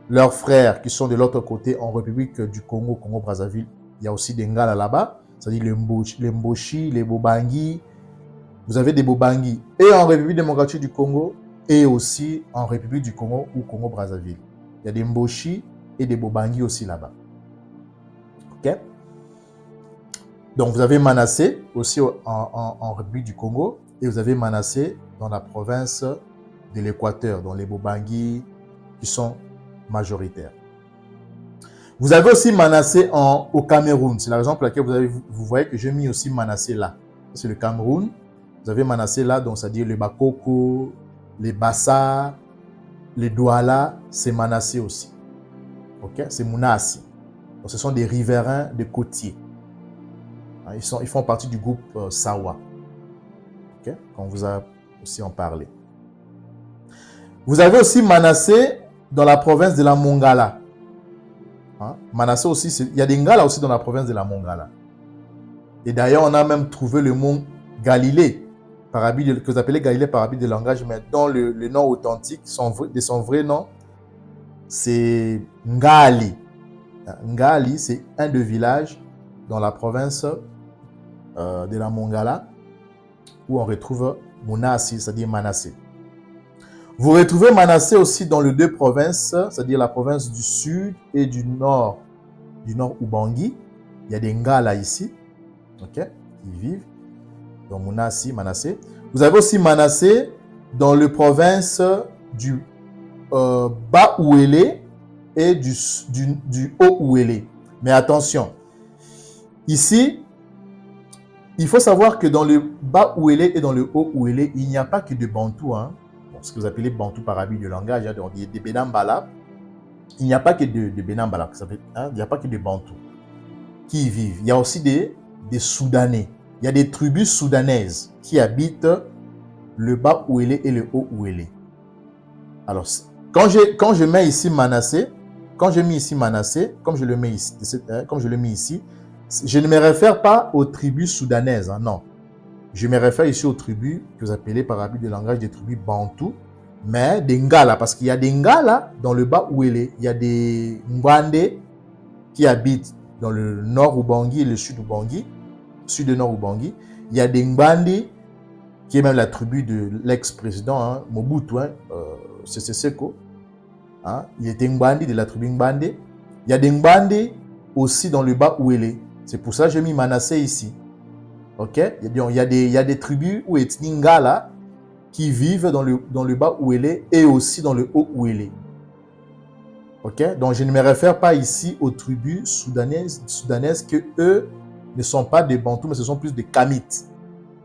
Speaker 3: leurs frères qui sont de l'autre côté en République du Congo, Congo-Brazzaville. Il y a aussi des Ngala là-bas, c'est-à-dire les Mboshi, les Bobangi. Vous avez des Bobangi et en République démocratique du Congo et aussi en République du Congo ou Congo-Brazzaville. Il y a des Mboshi et des Bobangi aussi là-bas. Ok? Donc vous avez Manassé aussi en République du Congo et vous avez Manassé dans la province de l'Équateur, dont les Bobangi qui sont majoritaires. Vous avez aussi Manassé au Cameroun. C'est la raison pour laquelle vous voyez que j'ai mis aussi Manassé là. C'est le Cameroun. Vous avez Manassé là, donc c'est-à-dire les Bakoko, les Bassa, les Douala, c'est Manassé aussi. Ok? C'est Mounassi. Donc ce sont des riverains, des côtiers. Ils font partie du groupe Sawa. Ok? On vous a aussi en parlé. Vous avez aussi Manassé dans la province de la Mongala. Manassé aussi, il y a des Ngala aussi dans la province de la Mongala. Et d'ailleurs, on a même trouvé le mot Galilée, que vous appelez Galilée par habit de langage, mais dans le nom authentique de son vrai nom, c'est Ngali. Ngali, c'est un des villages dans la province de la Mongala, où on retrouve Mounassi, c'est-à-dire Manassé. Vous retrouvez Manassé aussi dans les deux provinces, c'est-à-dire la province du sud et du nord Ubangi. Il y a des Ngala ici, ok, qui vivent. Donc Mounassi, Manassé. Vous avez aussi Manassé dans les provinces du bas Ouélé et du haut Ouélé. Mais attention, ici, il faut savoir que dans le bas Ouélé et dans le haut Ouélé, il n'y a pas que de Bantou, hein. Bon, ce que vous appelez Bantou par habit de langage, hein, donc il y a des Benambala. Il n'y a pas que de Benambala, hein, il n'y a pas que de Bantou qui y vivent. Il y a aussi des Soudanais. Il y a des tribus soudanaises qui habitent le bas Ouélé et le haut Ouélé. Alors, quand je mets ici Manassé, comme je le mets ici, je ne me réfère pas aux tribus soudanaises, hein, non. Je me réfère ici aux tribus que vous appelez par habit de langage des tribus Bantou, mais des Ngala, parce qu'il y a des Ngala dans le bas Ouélé, il y a des Ngwande qui habitent dans le nord Ubangi et le sud Ubangi, sud et nord Ubangi. Il y a des Ngbandi, qui est même la tribu de l'ex-président, hein, Mobutu, hein, Sese Seko. Hein, il était Ngbandi de la tribu Ngbandi. Il y a des Ngbandi aussi dans le bas Ouélé. C'est pour ça que j'ai mis Manassé ici. Ok? Il y a des tribus ou ethnies Ngala qui vivent dans le bas Ouélé et aussi dans le haut Ouélé. Ok? Donc je ne me réfère pas ici aux tribus soudanaises que eux ne sont pas des Bantous, mais ce sont plus des Kamites.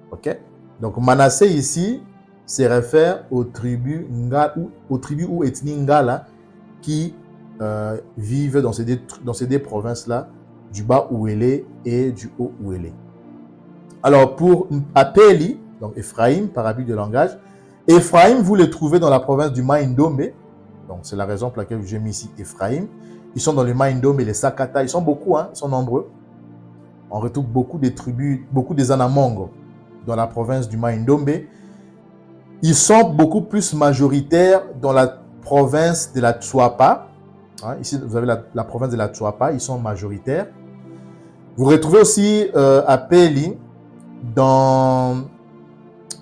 Speaker 3: Ok? Donc Manassé ici se réfère aux tribus ou ethnies Ngala qui vivent dans ces deux provinces-là, du bas Ouélé et du haut Ouélé. Alors pour Apeli, donc Ephraim par habit de langage, Ephraim, vous le trouvez dans la province du Maïndombe. Donc c'est la raison pour laquelle j'ai mis ici Ephraim. Ils sont dans le Maïndombe et les Sakata. Ils sont beaucoup, hein, ils sont nombreux. On retrouve beaucoup des tribus, beaucoup des Anamongo dans la province du Maïndombe. Ils sont beaucoup plus majoritaires dans la province de la Tsuapa. Hein, ici, vous avez la province de la Tsuapa. Ils sont majoritaires. Vous retrouvez aussi Apeli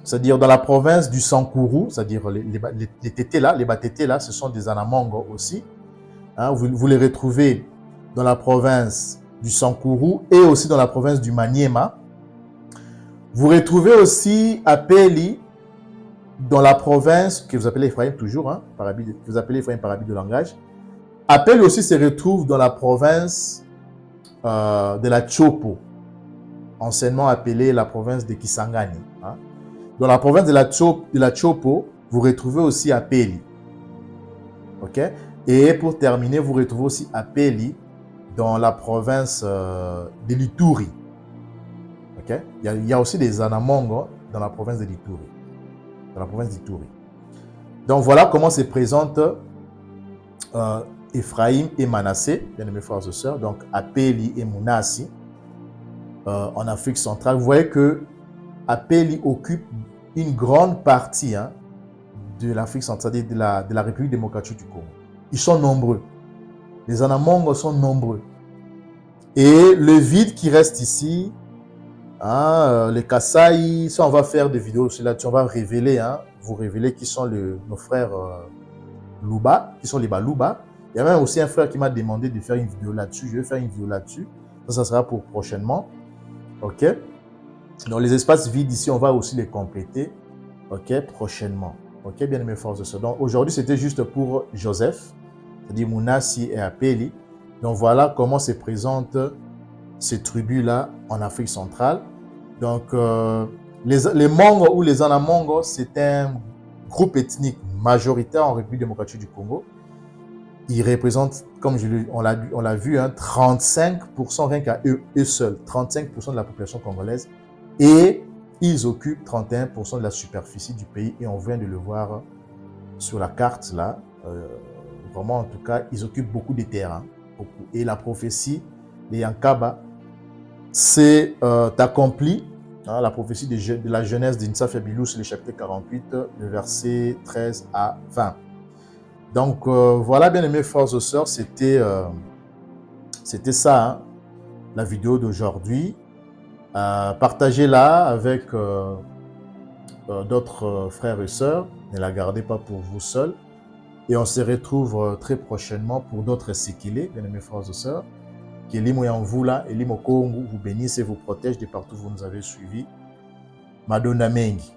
Speaker 3: c'est-à-dire dans la province du Sankourou, c'est-à-dire les Tétés là, les Batétés là, ce sont des Anamongo aussi. Hein, vous les retrouvez dans la province du Sankourou et aussi dans la province du Maniema. Vous retrouvez aussi Apeli dans la province que vous appelez Ephraim toujours, hein, que vous appelez Ephraim par habit de langage. Apeli aussi se retrouve dans la province de la Chopo, anciennement appelée la province de Kisangani. Hein. Dans la province de la Chopo, vous retrouvez aussi Apeli. Ok? Et pour terminer, vous retrouvez aussi Apeli dans la province de l'Ituri. Ok? Il y a aussi des Anamongo dans la province de l'Ituri. Dans la province d'Ituri. Donc voilà comment se présentent Ephraim et Manassé, bien aimés frères et sœurs. Donc Apeli et Mounassi en Afrique centrale. Vous voyez que Apeli occupe une grande partie, hein, de l'Afrique centrale, de la République démocratique du Congo. Ils sont nombreux. Les Anamongo sont nombreux. Et le vide qui reste ici, hein, les Kasaï, ça on va faire des vidéos là-dessus, on va révéler, hein, vous révéler qui sont nos frères Luba, qui sont les Baluba. Il y a même aussi un frère qui m'a demandé de faire une vidéo là-dessus. Je vais faire une vidéo là-dessus. Ça sera pour prochainement. Ok? Dans les espaces vides ici, on va aussi les compléter. Ok? Prochainement. Ok? Bien aimés frères et sœurs. Donc aujourd'hui, c'était juste pour Joseph, c'est-à-dire Mounassi et Apeli. Donc voilà comment se présentent ces tribus-là en Afrique centrale. Donc les Mongo ou les Anamongo, c'est un groupe ethnique majoritaire en République démocratique du Congo. Ils représentent, comme on l'a vu, hein, 35% rien qu'à eux seuls, 35% de la population congolaise. Et ils occupent 31% de la superficie du pays. Et on vient de le voir sur la carte là. Vraiment, en tout cas, ils occupent beaucoup de terrain. Beaucoup. Et la prophétie de Yankaba c'est accompli. Hein, la prophétie de la Genèse d'Insa Fabilus, le chapitre 48, le verset 13 à 20. Donc voilà, bien aimés frères et sœurs, c'était ça, hein, la vidéo d'aujourd'hui. Partagez-la avec d'autres frères et sœurs. Ne la gardez pas pour vous seuls. Et on se retrouve très prochainement pour d'autres séquilés, bien aimés frères et sœurs. Que l'Imo est en vous là, et l'Imo Kongo vous bénisse et vous protège de partout où vous nous avez suivis. Madonna Mengi.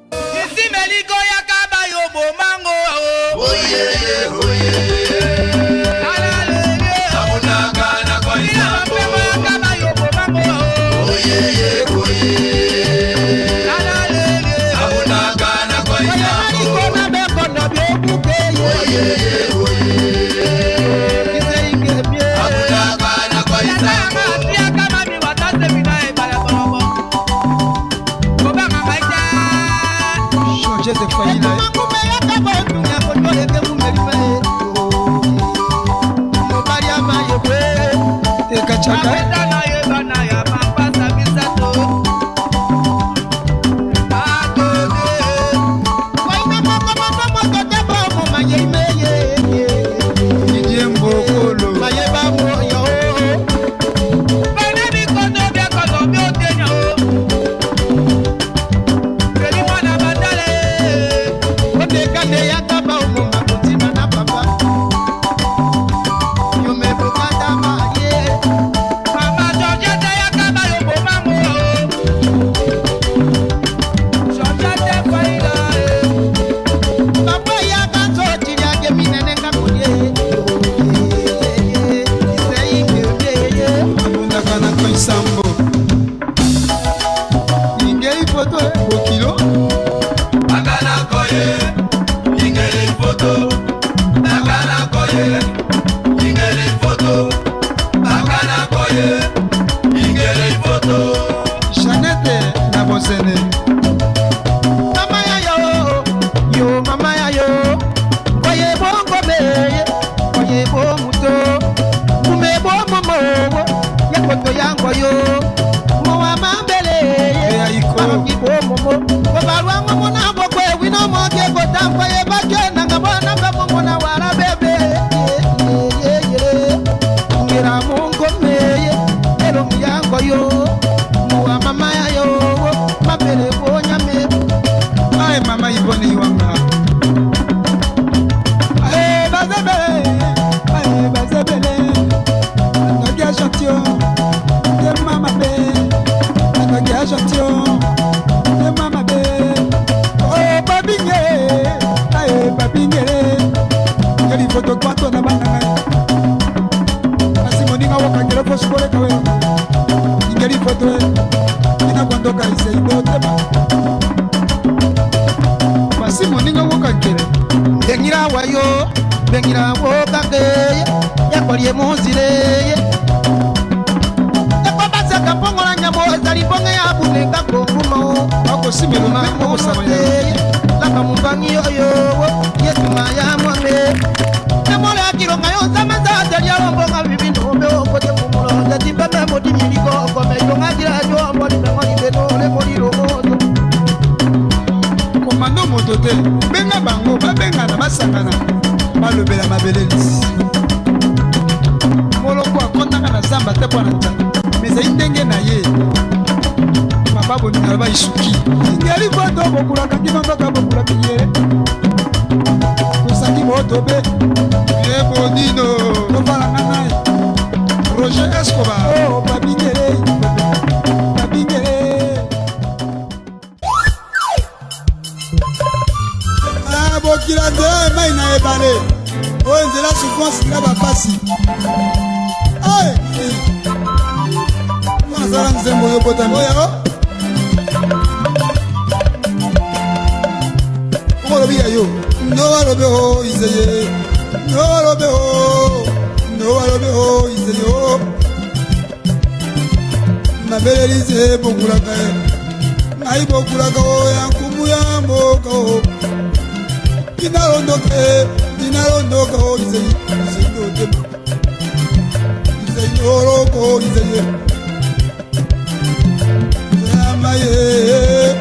Speaker 5: ye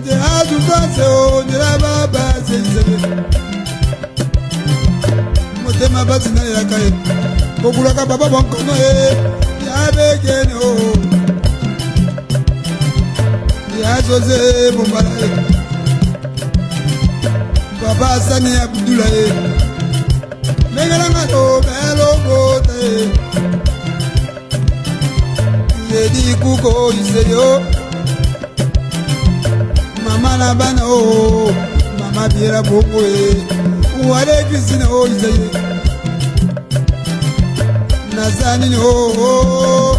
Speaker 5: de adu fase o de la baba se motema basi na ya kai kokula ka baba bonkono ya begene o ya Jose Bombala Papa Sani Abdoulaye Mengalanga to belo bote Yedi kuko iseyo Mama na bana o Mama biera bongo Wale Christina o iseye Nazani o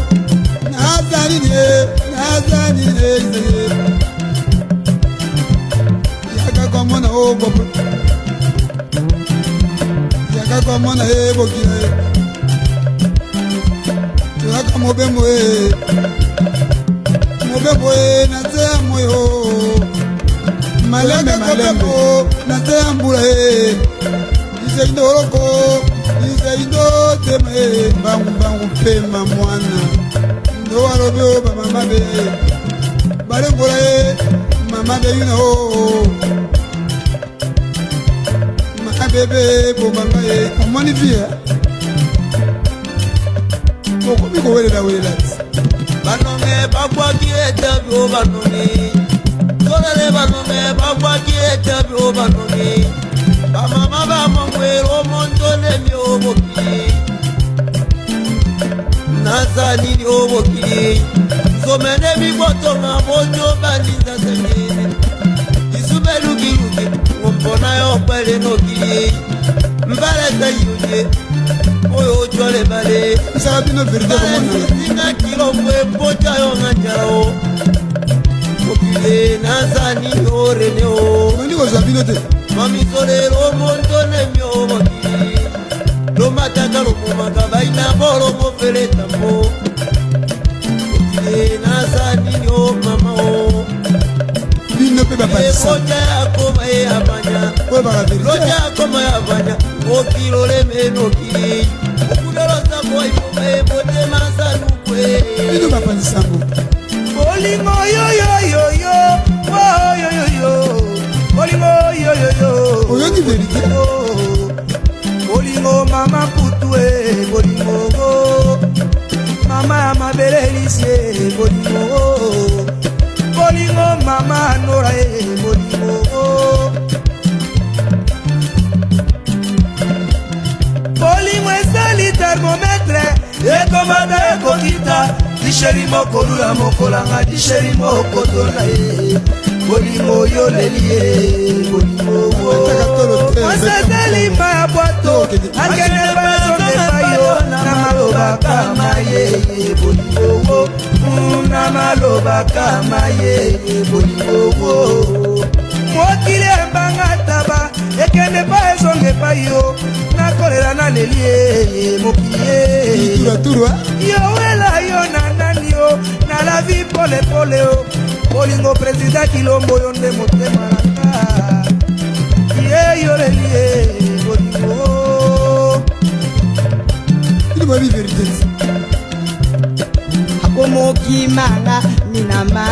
Speaker 5: Nazani iseye Yaka komona o bobo Yaka komona e bokina Yaka mobembo na tea moyo Malembe na tea mbula Ise indoroko Ise indo teme Bangu pema mwana Ndo warobyo ba mama be Bare ngola mama be you know Ma bebe bo mama Omoni via Moko biko wele da wele
Speaker 6: Banome bagwa kieta byo banone Kolale banome bagwa kieta byo banone Mama ba mangwero montole myo boki Nazani ni oboki Zomene bigoto nga bojo bandiza semene Isubelu kiruke Wompona yo kwele no kiri Mbale sayuye Oyo chole bale
Speaker 5: Isabino verite komona
Speaker 6: Singa kilo mwe pocha yo nganjao Okile nazani yo reneo
Speaker 5: Ndiko Sabino te
Speaker 6: Mami solero montone myo boki Loma takalo kumanga baina bolo mo fele tambo Okile nazani yo mama o
Speaker 5: Bino pe bapa sa
Speaker 6: Roja akoma e abanya
Speaker 5: Ko ba verite
Speaker 6: Roja akoma e abanya Okilo le meno ki Okudelo sa boy mo bote masanu kwe
Speaker 5: Bino bapa sambo
Speaker 2: Bolingo yo yo yo yo Oh yo yo yo Bolingo yo yo yo
Speaker 5: Oyo di verite
Speaker 2: Bolingo mama putue Bolingo go Mama mabele lise Bolingo go Bolingo mama nora Bolingo go Bolingo esali thermometre Ekomanda ekokita Disheri moko lula moko langa Disheri moko tola Bolingo yo lelie Bolingo go Masazeli maya boato Akene bazonde bayo Namaloba kama ye Bolingo go Namaloba kama ye Bolingo go Mwokile mbanga taba Ekene pa ezonge bayo Nakolela na lelie Mokiye
Speaker 5: Tura tura
Speaker 2: Yo wela yo nanani yo Na la vie pole pole yo Bolingo president Kilombo yo nde motema naka Ye yo lelie Bolingo
Speaker 5: Bino ba verite
Speaker 7: Akomoki manga minama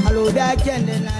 Speaker 7: Aloda kende na